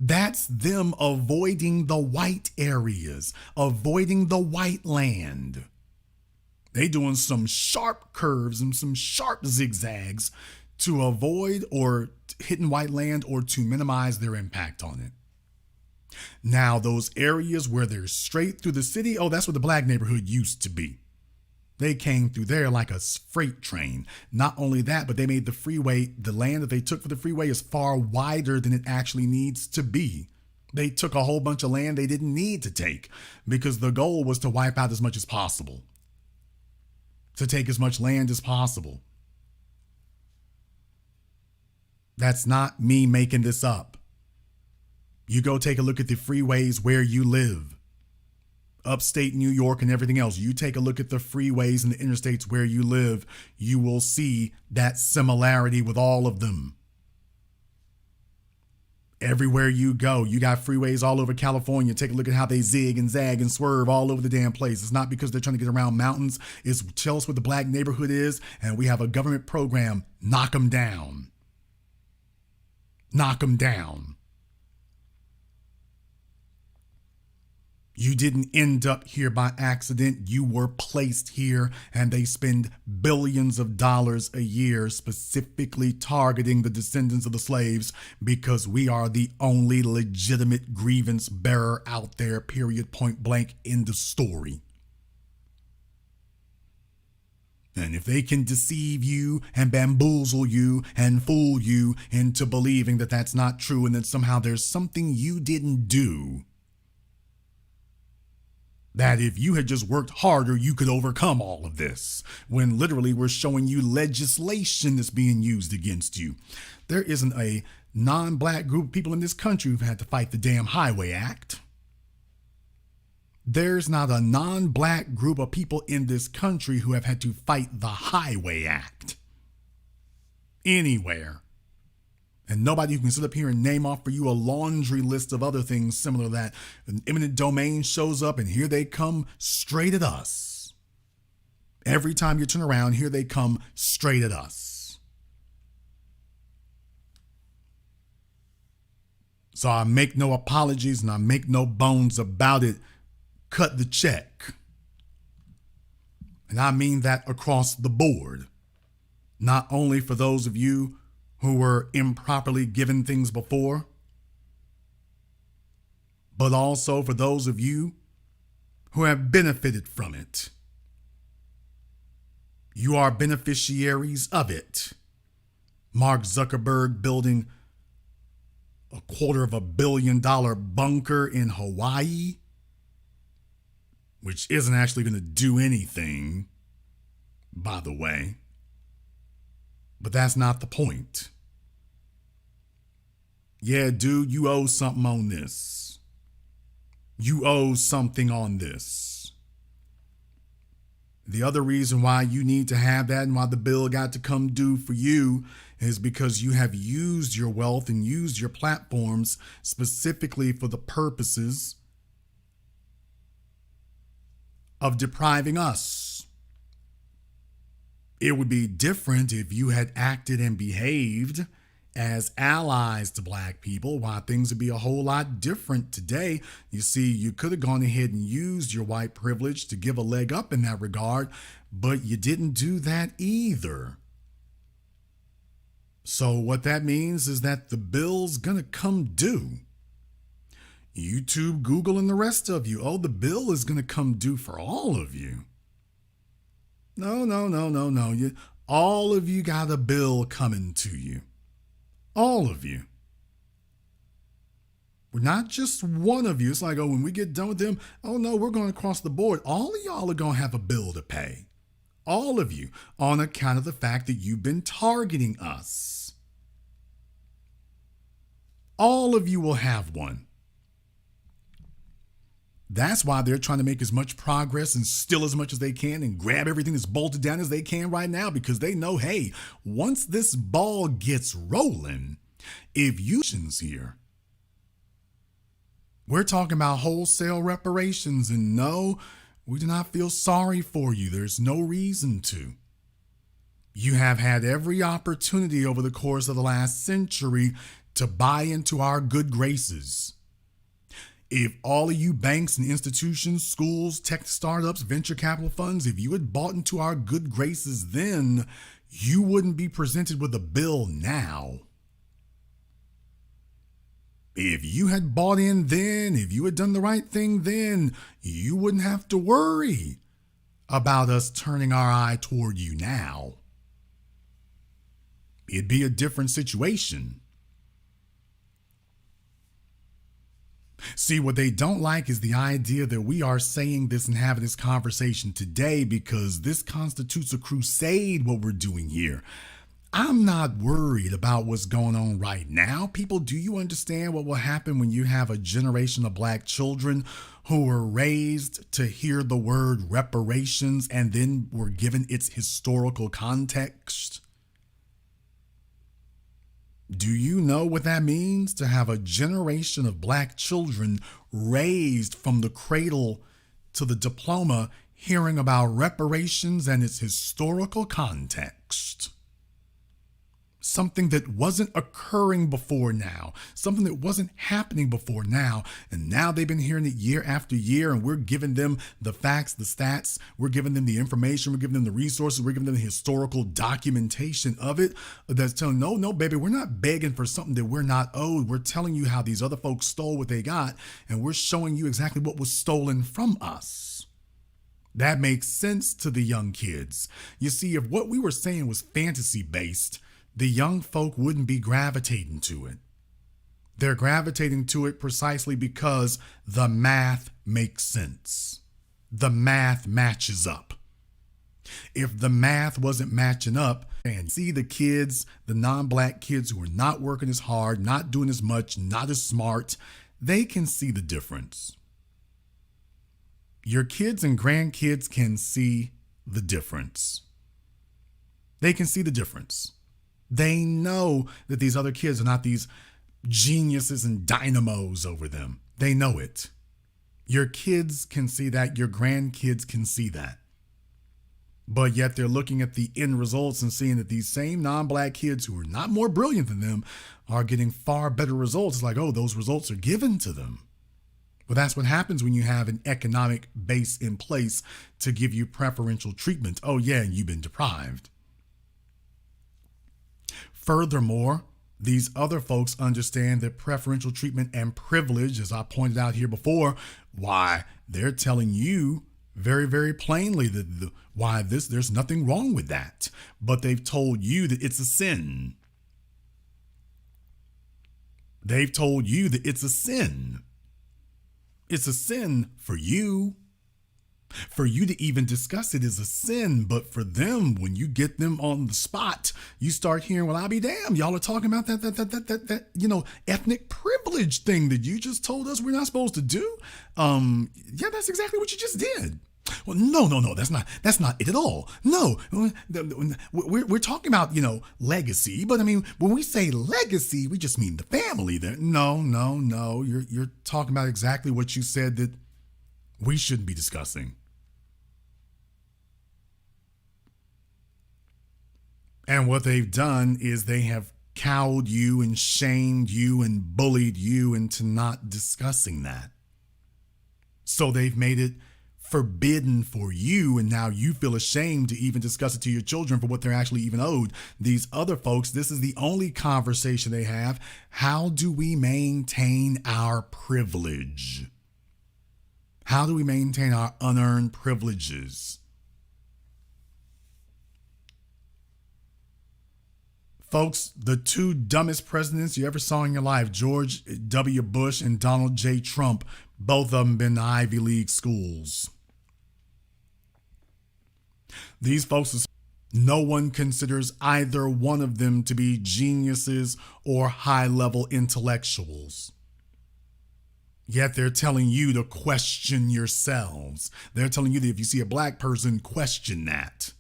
That's them avoiding the white areas, avoiding the white land. They doing some sharp curves and some sharp zigzags to avoid or hitting white land or to minimize their impact on it. Now, those areas where they're straight through the city, oh, that's where the black neighborhood used to be. They came through there like a freight train. Not only that, but they made the freeway, the land that they took for the freeway is far wider than it actually needs to be. They took a whole bunch of land they didn't need to take because the goal was to wipe out as much as possible, to take as much land as possible. That's not me making this up. You go take a look at the freeways where you live. Upstate New York and everything else. You take a look at the freeways and the interstates where you live, you will see that similarity with all of them. Everywhere you go, you got freeways all over California. Take a look at how they zig and zag and swerve all over the damn place. It's not because they're trying to get around mountains. It's tell us what the black neighborhood is, and we have a government program. Knock them down. Knock them down. You didn't end up here by accident. You were placed here, and they spend billions of dollars a year specifically targeting the descendants of the slaves because we are the only legitimate grievance bearer out there, period, point blank, in the story. And if they can deceive you and bamboozle you and fool you into believing that that's not true and that somehow there's something you didn't do, that if you had just worked harder, you could overcome all of this, when literally we're showing you legislation that's being used against you. There isn't a non-black group of people in this country who've had to fight the damn Highway Act. There's not a non-black group of people in this country who have had to fight the Highway Act. Anywhere. And nobody who can sit up here and name off for you a laundry list of other things similar to that. An eminent domain shows up and here they come straight at us. Every time you turn around, here they come straight at us. So I make no apologies and I make no bones about it. Cut the check. And I mean that across the board. Not only for those of you who were improperly given things before, but also for those of you who have benefited from it. You are beneficiaries of it. Mark Zuckerberg building a $250 million bunker in Hawaii, which isn't actually going to do anything, by the way. But that's not the point. Yeah, dude, you owe something on this. You owe something on this. The other reason why you need to have that and why the bill got to come due for you is because you have used your wealth and used your platforms specifically for the purposes of depriving us. It would be different if you had acted and behaved as allies to black people. Why things would be a whole lot different today. You see, you could have gone ahead and used your white privilege to give a leg up in that regard, but you didn't do that either. So what that means is that the bill's gonna come due. YouTube, Google, and the rest of you, oh, the bill is gonna come due for all of you. No. All of you got a bill coming to you. All of you. We're not just one of you. It's like, oh, when we get done with them, oh no, we're going across the board. All of y'all are going to have a bill to pay. All of you, on account of the fact that you've been targeting us. All of you will have one. That's why they're trying to make as much progress and steal as much as they can and grab everything that's bolted down as they can right now, because they know, hey, once this ball gets rolling, if you here, we're talking about wholesale reparations, and no, we do not feel sorry for you. There's no reason to. You have had every opportunity over the course of the last century to buy into our good graces. If all of you banks and institutions, schools, tech startups, venture capital funds, if you had bought into our good graces then, you wouldn't be presented with a bill now. If you had bought in then, if you had done the right thing then, you wouldn't have to worry about us turning our eye toward you now. It'd be a different situation. See, what they don't like is the idea that we are saying this and having this conversation today because this constitutes a crusade, what we're doing here. I'm not worried about what's going on right now. People, do you understand what will happen when you have a generation of black children who were raised to hear the word reparations and then were given its historical context? Do you know what that means to have a generation of black children raised from the cradle to the diploma hearing about reparations and its historical context? Something that wasn't occurring before now, something that wasn't happening before now, and now they've been hearing it year after year, and we're giving them the facts, the stats, we're giving them the information, we're giving them the resources, we're giving them the historical documentation of it that's telling, no, baby, we're not begging for something that we're not owed. We're telling you how these other folks stole what they got, and we're showing you exactly what was stolen from us. That makes sense to the young kids. You see, if what we were saying was fantasy-based, the young folk wouldn't be gravitating to it. They're gravitating to it precisely because the math makes sense. The math matches up. If the math wasn't matching up, and see the kids, the non-black kids who are not working as hard, not doing as much, not as smart, they can see the difference. Your kids and grandkids can see the difference. They can see the difference. They know that these other kids are not these geniuses and dynamos over them. They know it. Your kids can see that. Your grandkids can see that. But yet they're looking at the end results and seeing that these same non-black kids who are not more brilliant than them are getting far better results. It's like, oh, those results are given to them. Well, that's what happens when you have an economic base in place to give you preferential treatment. Oh, yeah, and you've been deprived. Furthermore, these other folks understand that preferential treatment and privilege, as I pointed out here before, why they're telling you very, very plainly that there's nothing wrong with that. But they've told you that it's a sin. They've told you that it's a sin. It's a sin for you. For you to even discuss it is a sin, but for them, when you get them on the spot, you start hearing, well, I'll be damned. Y'all are talking about that ethnic privilege thing that you just told us we're not supposed to do. Yeah, that's exactly what you just did. Well, no, that's not it at all. No, we're talking about, legacy, but I mean, when we say legacy, we just mean the family there. No, you're talking about exactly what you said that we shouldn't be discussing. And what they've done is they have cowed you and shamed you and bullied you into not discussing that. So they've made it forbidden for you, and now you feel ashamed to even discuss it to your children for what they're actually even owed. These other folks, this is the only conversation they have. How do we maintain our privilege? How do we maintain our unearned privileges? Folks, the two dumbest presidents you ever saw in your life, George W. Bush and Donald J. Trump, both of them been to Ivy League schools. These folks, no one considers either one of them to be geniuses or high-level intellectuals. Yet they're telling you to question yourselves. They're telling you that if you see a black person, question that.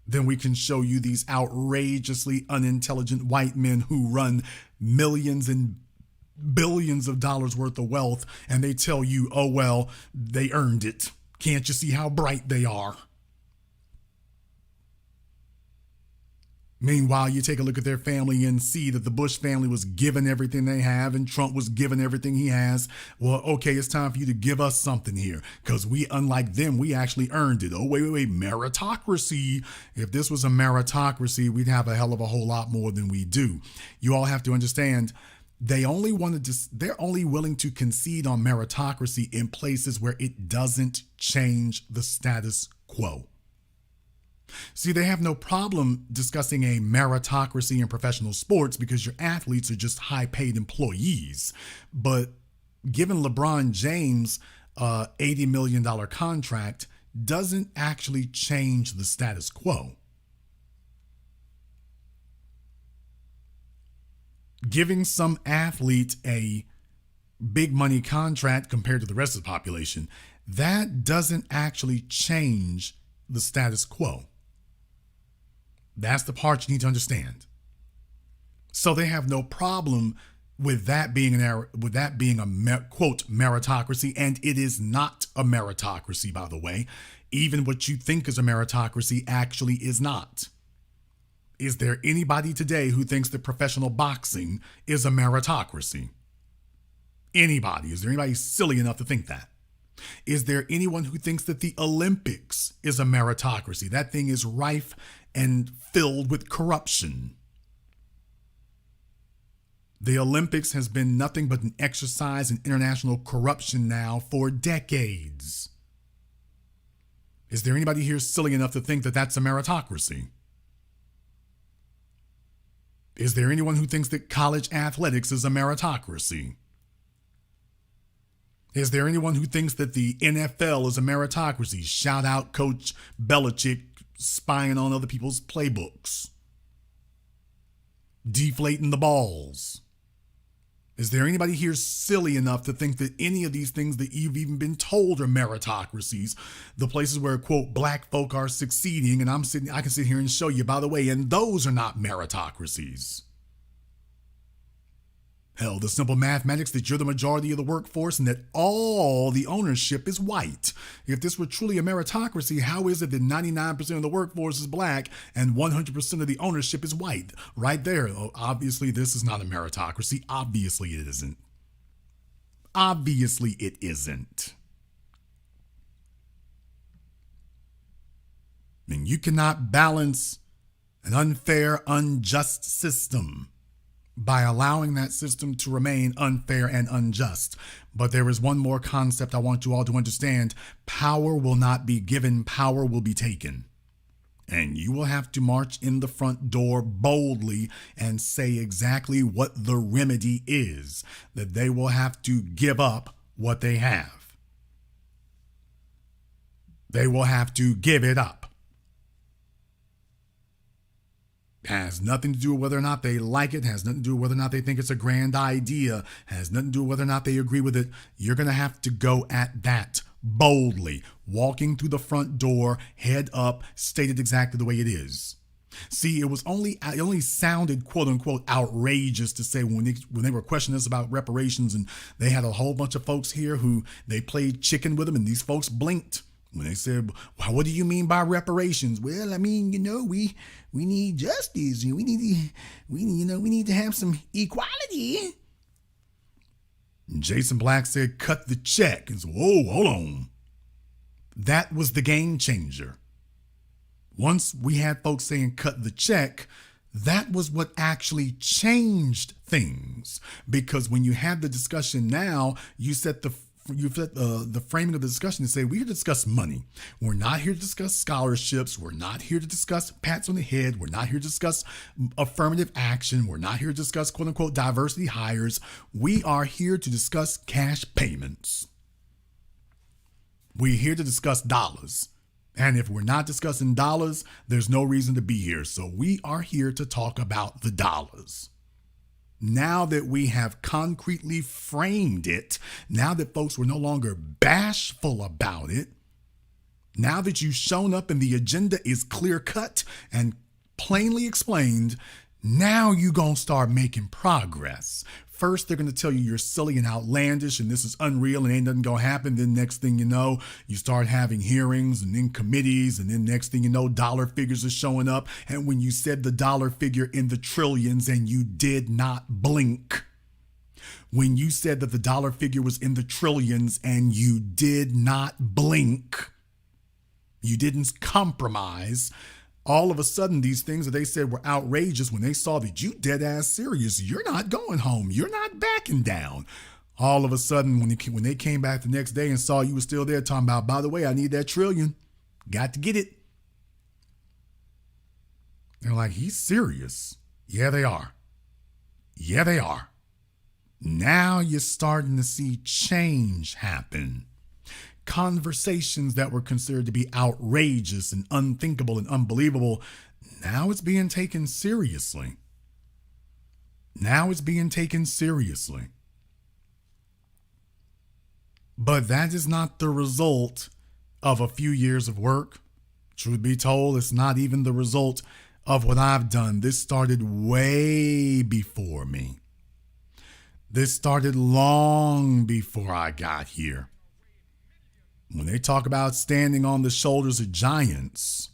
Then we can show you these outrageously unintelligent white men who run millions and billions of dollars worth of wealth, and they tell you, oh, well, they earned it. Can't you see how bright they are? Meanwhile, you take a look at their family and see that the Bush family was given everything they have and Trump was given everything he has. Well, okay, it's time for you to give us something here because we, unlike them, we actually earned it. Oh, wait, meritocracy. If this was a meritocracy, we'd have a hell of a whole lot more than we do. You all have to understand, they're only willing to concede on meritocracy in places where it doesn't change the status quo. See, they have no problem discussing a meritocracy in professional sports because your athletes are just high-paid employees. But giving LeBron James a $80 million contract doesn't actually change the status quo. Giving some athlete a big money contract compared to the rest of the population, that doesn't actually change the status quo. That's the part you need to understand. So they have no problem with that being quote meritocracy, and it is not a meritocracy, by the way. Even what you think is a meritocracy actually is not. Is there anybody today who thinks that professional boxing is a meritocracy? Anybody? Is there anybody silly enough to think that? Is there anyone who thinks that the Olympics is a meritocracy? That thing is rife and filled with corruption. The Olympics has been nothing but an exercise in international corruption now for decades. Is there anybody here silly enough to think that that's a meritocracy? Is there anyone who thinks that college athletics is a meritocracy? Is there anyone who thinks that the NFL is a meritocracy? Shout out Coach Belichick spying on other people's playbooks. Deflating the balls. Is there anybody here silly enough to think that any of these things that you've even been told are meritocracies, the places where, quote, black folk are succeeding, and I can sit here and show you, by the way, and those are not meritocracies. Hell, the simple mathematics that you're the majority of the workforce and that all the ownership is white. If this were truly a meritocracy, how is it that 99% of the workforce is black and 100% of the ownership is white? Right there. Oh, obviously, this is not a meritocracy. Obviously, it isn't. Obviously, it isn't. I mean, you cannot balance an unfair, unjust system by allowing that system to remain unfair and unjust. But there is one more concept I want you all to understand. Power will not be given, power will be taken. And you will have to march in the front door boldly and say exactly what the remedy is, that they will have to give up what they have. They will have to give it up. Has nothing to do with whether or not they like it, has nothing to do with whether or not they think it's a grand idea, has nothing to do with whether or not they agree with it. You're going to have to go at that boldly, walking through the front door, head up, stated exactly the way it is. See, it only sounded quote unquote outrageous to say when they were questioning us about reparations, and they had a whole bunch of folks here who they played chicken with them, and these folks blinked when they said, well, what do you mean by reparations? Well, I mean, we need justice. We need to have some equality. And Jason Black said, cut the check. And so, whoa, hold on. That was the game changer. Once we had folks saying cut the check, that was what actually changed things. Because when you have the discussion now, you set the framing of the discussion to say, we're here to discuss money. We're not here to discuss scholarships. We're not here to discuss pats on the head. We're not here to discuss affirmative action. We're not here to discuss quote unquote diversity hires. We are here to discuss cash payments. We're here to discuss dollars. And if we're not discussing dollars, there's no reason to be here. So we are here to talk about the dollars. now that we have concretely framed it, now that folks were no longer bashful about it, now that you've shown up and the agenda is clear cut and plainly explained, now you gonna start making progress. First, they're going to tell you you're silly and outlandish and this is unreal and ain't nothing going to happen. Then next thing you know, you start having hearings and then committees. And then next thing you know, dollar figures are showing up. And when you said the dollar figure in the trillions and you did not blink, when you said that the dollar figure was in the trillions and you did not blink, you didn't compromise, all of a sudden, these things that they said were outrageous, when they saw that you dead ass serious, you're not going home, you're not backing down. All of a sudden, when they came back the next day and saw you were still there talking about, by the way, I need that trillion, got to get it. They're like, he's serious. Yeah, they are. Yeah, they are. Now you're starting to see change happen. Conversations that were considered to be outrageous and unthinkable and unbelievable, now it's being taken seriously. Now it's being taken seriously. But that is not the result of a few years of work. Truth be told, it's not even the result of what I've done. This started way before me. This started long before I got here. When they talk about standing on the shoulders of giants,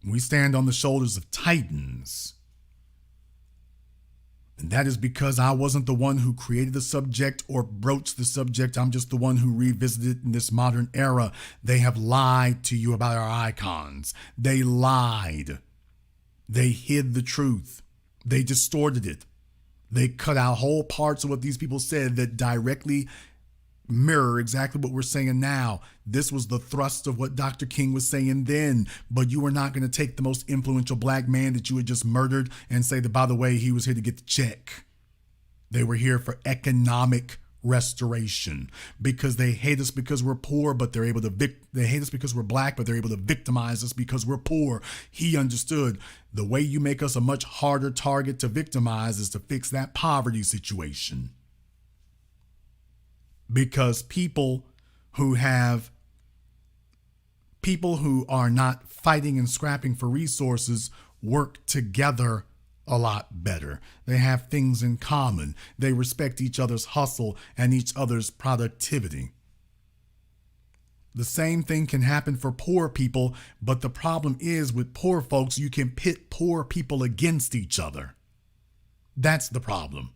we stand on the shoulders of titans. And that is because I wasn't the one who created the subject or broached the subject. I'm just the one who revisited it in this modern era. They have lied to you about our icons. They lied. They hid the truth. They distorted it. They cut out whole parts of what these people said that directly mirror exactly what we're saying now. This was the thrust of what Dr. King was saying then, but you were not going to take the most influential black man that you had just murdered and say that, by the way, he was here to get the check. They were here for economic restoration because they hate us because we're poor, but they're able to they hate us because we're black, but they're able to victimize us because we're poor. He understood the way you make us a much harder target to victimize is to fix that poverty situation. Because people who are not fighting and scrapping for resources work together a lot better. They have things in common. They respect each other's hustle and each other's productivity. The same thing can happen for poor people, but the problem is with poor folks, you can pit poor people against each other. That's the problem.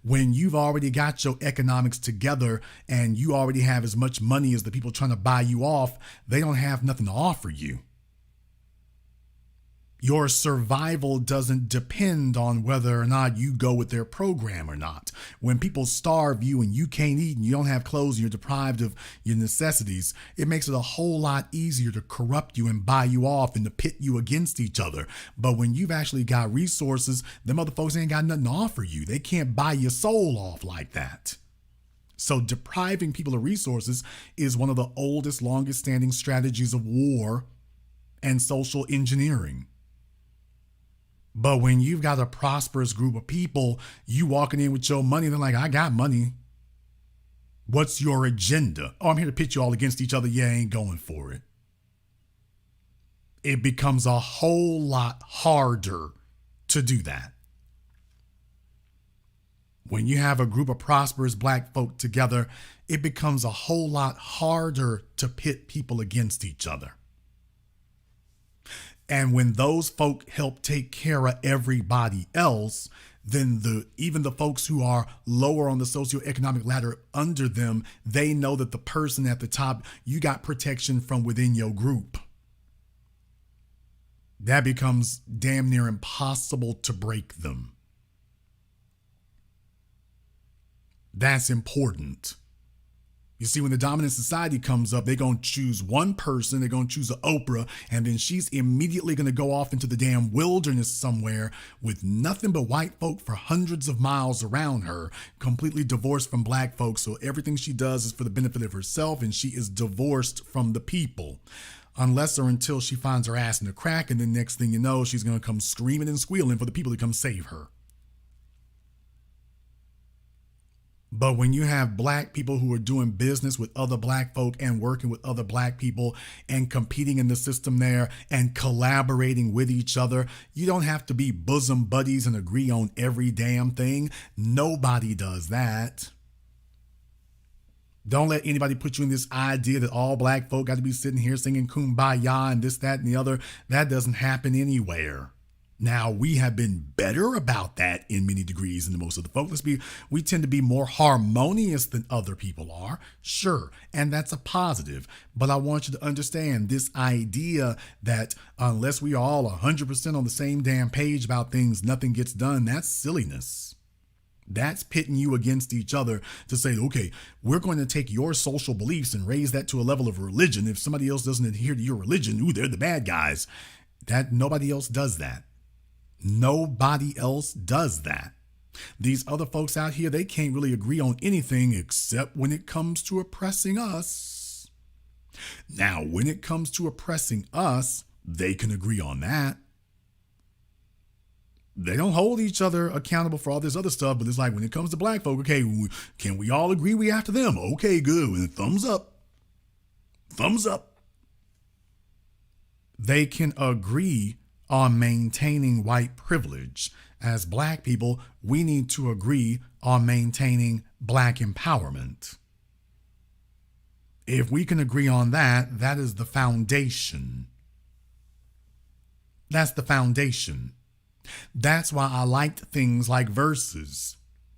When you've already got your economics together and you already have as much money as the people trying to buy you off, they don't have nothing to offer you. Your survival doesn't depend on whether or not you go with their program or not. When people starve you and you can't eat and you don't have clothes and you're deprived of your necessities, it makes it a whole lot easier to corrupt you and buy you off and to pit you against each other. But when you've actually got resources, them other folks ain't got nothing to offer you. They can't buy your soul off like that. So depriving people of resources is one of the oldest, longest standing strategies of war and social engineering. But when you've got a prosperous group of people, you walking in with your money, they're like, I got money. What's your agenda? Oh, I'm here to pit you all against each other. Yeah, I ain't going for it. It becomes a whole lot harder to do that. When you have a group of prosperous black folk together, it becomes a whole lot harder to pit people against each other. And when those folk help take care of everybody else, then even the folks who are lower on the socioeconomic ladder under them, they know that the person at the top, you got protection from within your group. That becomes damn near impossible to break them. That's important. You see, when the dominant society comes up, they're going to choose one person, they're going to choose an Oprah, and then she's immediately going to go off into the damn wilderness somewhere with nothing but white folk for hundreds of miles around her, completely divorced from black folks. So everything she does is for the benefit of herself, and she is divorced from the people. Unless or until she finds her ass in the crack, and then next thing you know, she's going to come screaming and squealing for the people to come save her. But when you have black people who are doing business with other black folk and working with other black people and competing in the system there and collaborating with each other, you don't have to be bosom buddies and agree on every damn thing. Nobody does that. Don't let anybody put you in this idea that all black folk got to be sitting here singing kumbaya and this, that, and the other. That doesn't happen anywhere. Now, we have been better about that in many degrees than most of the folk. We tend to be more harmonious than other people are, sure, and that's a positive. But I want you to understand this idea that unless we are all 100% on the same damn page about things, nothing gets done. That's silliness. That's pitting you against each other to say, okay, we're going to take your social beliefs and raise that to a level of religion. If somebody else doesn't adhere to your religion, ooh, they're the bad guys. That nobody else does that. Nobody else does that. These other folks out here, they can't really agree on anything except when it comes to oppressing us. Now, when it comes to oppressing us, they can agree on that. They don't hold each other accountable for all this other stuff, but it's like when it comes to black folk, okay, can we all agree we after them? Okay, good. And thumbs up. Thumbs up. They can agree on maintaining white privilege. As black people, we need to agree on maintaining black empowerment. If we can agree on that, that is the foundation. That's the foundation. That's why I liked things like Versus.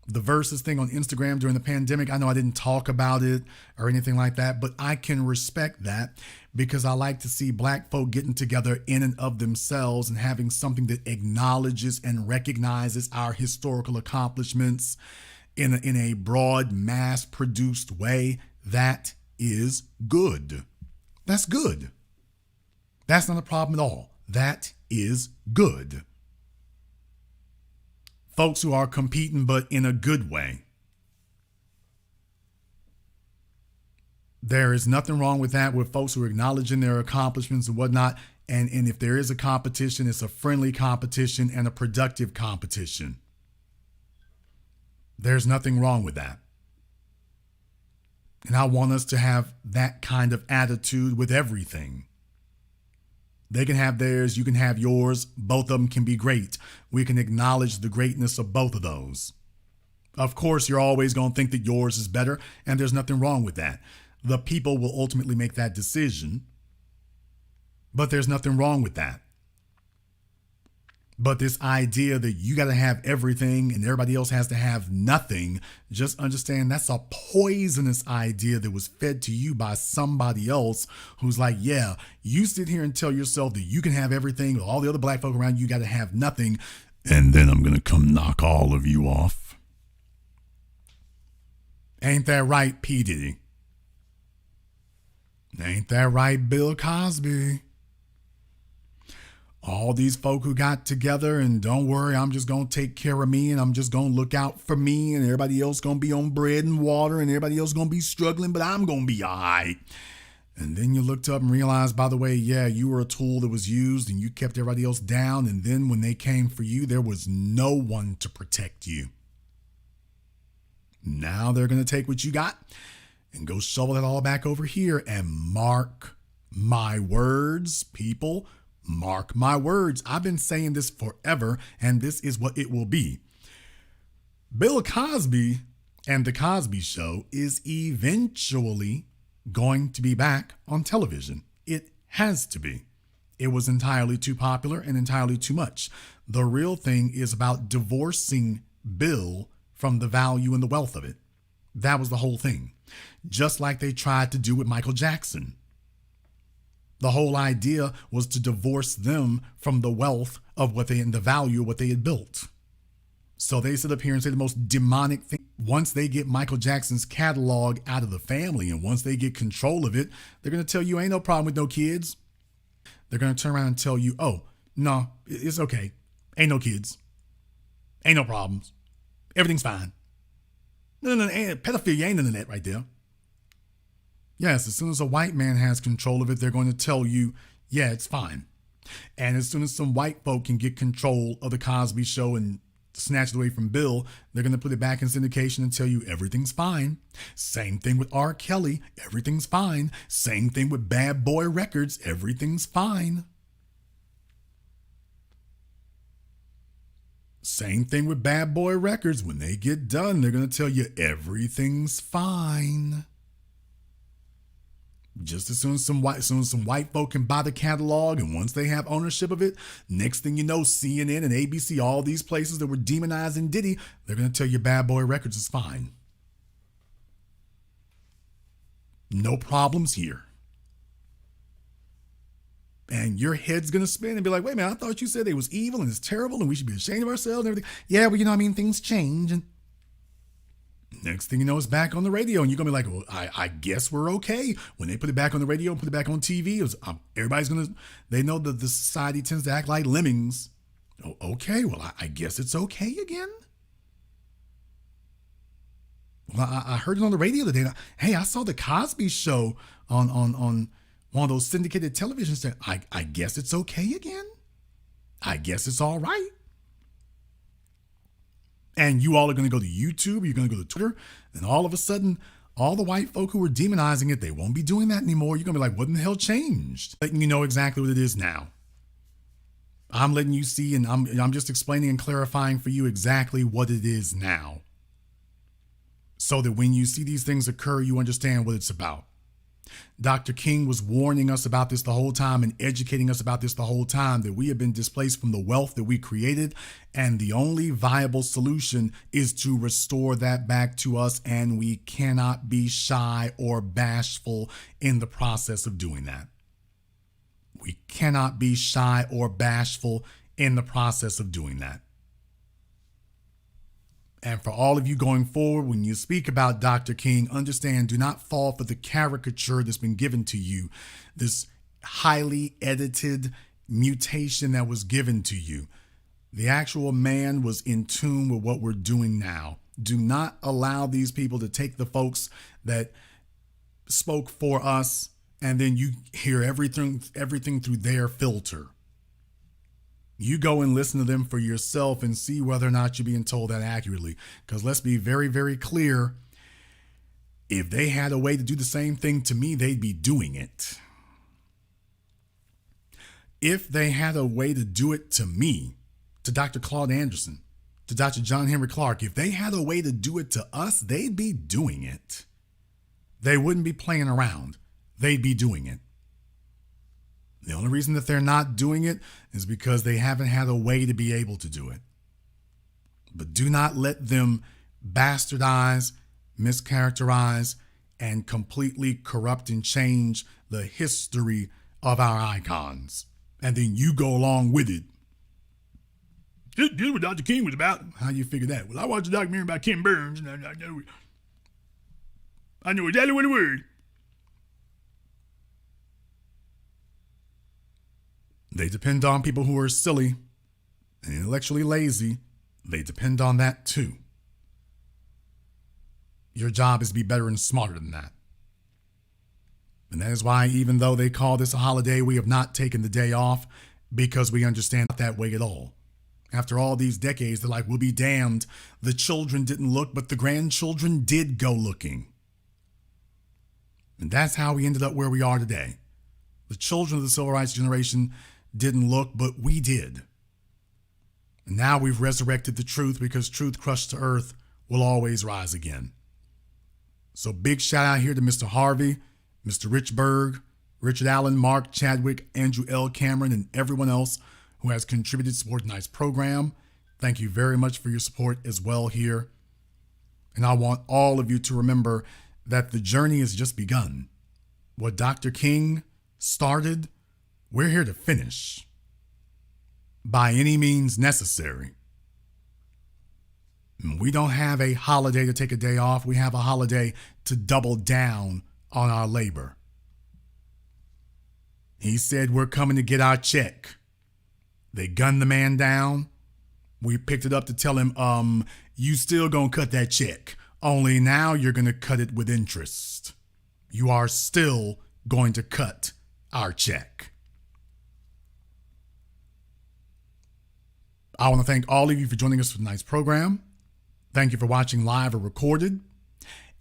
The Versus thing on Instagram during the pandemic, I know I didn't talk about it or anything like that, but I can respect that because I like to see black folk getting together in and of themselves and having something that acknowledges and recognizes our historical accomplishments in a broad, mass-produced way. That is good. That's good. That's not a problem at all. That is good. Folks who are competing, but in a good way. There is nothing wrong with that, with folks who are acknowledging their accomplishments and whatnot. And if there is a competition, it's a friendly competition and a productive competition. There's nothing wrong with that. And I want us to have that kind of attitude with everything. They can have theirs, you can have yours. Both of them can be great. We can acknowledge the greatness of both of those. Of course, you're always going to think that yours is better, and there's nothing wrong with that. The people will ultimately make that decision, but there's nothing wrong with that. But this idea that you got to have everything and everybody else has to have nothing, just understand that's a poisonous idea that was fed to you by somebody else who's like, yeah, you sit here and tell yourself that you can have everything, all the other black folk around you got to have nothing, and then I'm going to come knock all of you off. Ain't that right, P. Diddy? Ain't that right, Bill Cosby? All these folk who got together and don't worry, I'm just going to take care of me and I'm just going to look out for me and everybody else going to be on bread and water and everybody else going to be struggling, but I'm going to be all right. And then you looked up and realized, by the way, yeah, you were a tool that was used and you kept everybody else down. And then when they came for you, there was no one to protect you. Now they're going to take what you got and go shovel it all back over here. And mark my words, people. Mark my words. I've been saying this forever, and this is what it will be. Bill Cosby and The Cosby Show is eventually going to be back on television. It has to be. It was entirely too popular and entirely too much. The real thing is about divorcing Bill from the value and the wealth of it. That was the whole thing. Just like they tried to do with Michael Jackson. The whole idea was to divorce them from the wealth of what they and the value of what they had built. So they sit up here and say the most demonic thing. Once they get Michael Jackson's catalog out of the family and once they get control of it, they're going to tell you ain't no problem with no kids. They're going to turn around and tell you, oh, no, it's okay. Ain't no kids. Ain't no problems. Everything's fine. No, pedophilia ain't none of that right there. Yes, as soon as a white man has control of it, they're going to tell you, yeah, it's fine. And as soon as some white folk can get control of The Cosby Show and snatch it away from Bill, they're going to put it back in syndication and tell you everything's fine. Same thing with R. Kelly, everything's fine. Same thing with Bad Boy Records, everything's fine. Same thing with Bad Boy Records. When they get done, they're going to tell you everything's fine. Just as soon as some white folk can buy the catalog, and once they have ownership of it, next thing you know, CNN and ABC, all these places that were demonizing Diddy, they're going to tell you Bad Boy Records is fine. No problems here. And your head's going to spin and be like, wait a minute, I thought you said they was evil and it's terrible and we should be ashamed of ourselves and everything. Yeah, well, things change. And next thing you know, it's back on the radio, and you're going to be like, well, I guess we're okay. When they put it back on the radio and put it back on TV, everybody's going to, they know that the society tends to act like lemmings. Oh, okay, well, I guess it's okay again. Well, I heard it on the radio today. Hey, I saw the Cosby Show on one of those syndicated television stations. I guess it's okay again. I guess it's all right. And you all are going to go to YouTube, you're going to go to Twitter, and all of a sudden, all the white folk who were demonizing it, they won't be doing that anymore. You're going to be like, what in the hell changed? Letting you know exactly what it is now. I'm letting you see, and I'm just explaining and clarifying for you exactly what it is now. So that when you see these things occur, you understand what it's about. Dr. King was warning us about this the whole time and educating us about this the whole time, that we have been displaced from the wealth that we created, and the only viable solution is to restore that back to us, and we cannot be shy or bashful in the process of doing that. We cannot be shy or bashful in the process of doing that. And for all of you going forward, when you speak about Dr. King, understand, do not fall for the caricature that's been given to you, this highly edited mutation that was given to you. The actual man was in tune with what we're doing now. Do not allow these people to take the folks that spoke for us, and then you hear everything through their filter. You go and listen to them for yourself and see whether or not you're being told that accurately. Because let's be very, very clear. If they had a way to do the same thing to me, they'd be doing it. If they had a way to do it to me, to Dr. Claude Anderson, to Dr. John Henry Clark, if they had a way to do it to us, they'd be doing it. They wouldn't be playing around. They'd be doing it. The only reason that they're not doing it is because they haven't had a way to be able to do it. But do not let them bastardize, mischaracterize, and completely corrupt and change the history of our icons. And then you go along with it. This is what Dr. King was about. How you figure that? Well, I watched a documentary about Ken Burns, and I know exactly what it was. They depend on people who are silly and intellectually lazy. They depend on that too. Your job is to be better and smarter than that. And that is why, even though they call this a holiday, we have not taken the day off, because we understand not that way at all. After all these decades, they're like, we'll be damned. The children didn't look, but the grandchildren did go looking. And that's how we ended up where we are today. The children of the civil rights generation didn't look, but we did. And now we've resurrected the truth, because truth crushed to earth will always rise again. So big shout out here to Mr. Harvey, Mr. Rich Berg, Richard Allen, Mark Chadwick, Andrew L. Cameron, and everyone else who has contributed to support tonight's program. Thank you very much for your support as well here. And I want all of you to remember that the journey has just begun. What Dr. King started, we're here to finish by any means necessary. We don't have a holiday to take a day off. We have a holiday to double down on our labor. He said, we're coming to get our check. They gunned the man down. We picked it up to tell him, you still gonna cut that check. Only now you're gonna cut it with interest. You are still going to cut our check. I want to thank all of you for joining us for tonight's program. Thank you for watching live or recorded.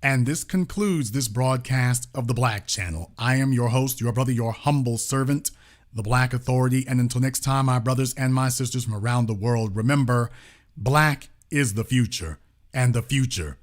And this concludes this broadcast of the Black Channel. I am your host, your brother, your humble servant, the Black Authority. And until next time, my brothers and my sisters from around the world, remember, Black is the future, and the future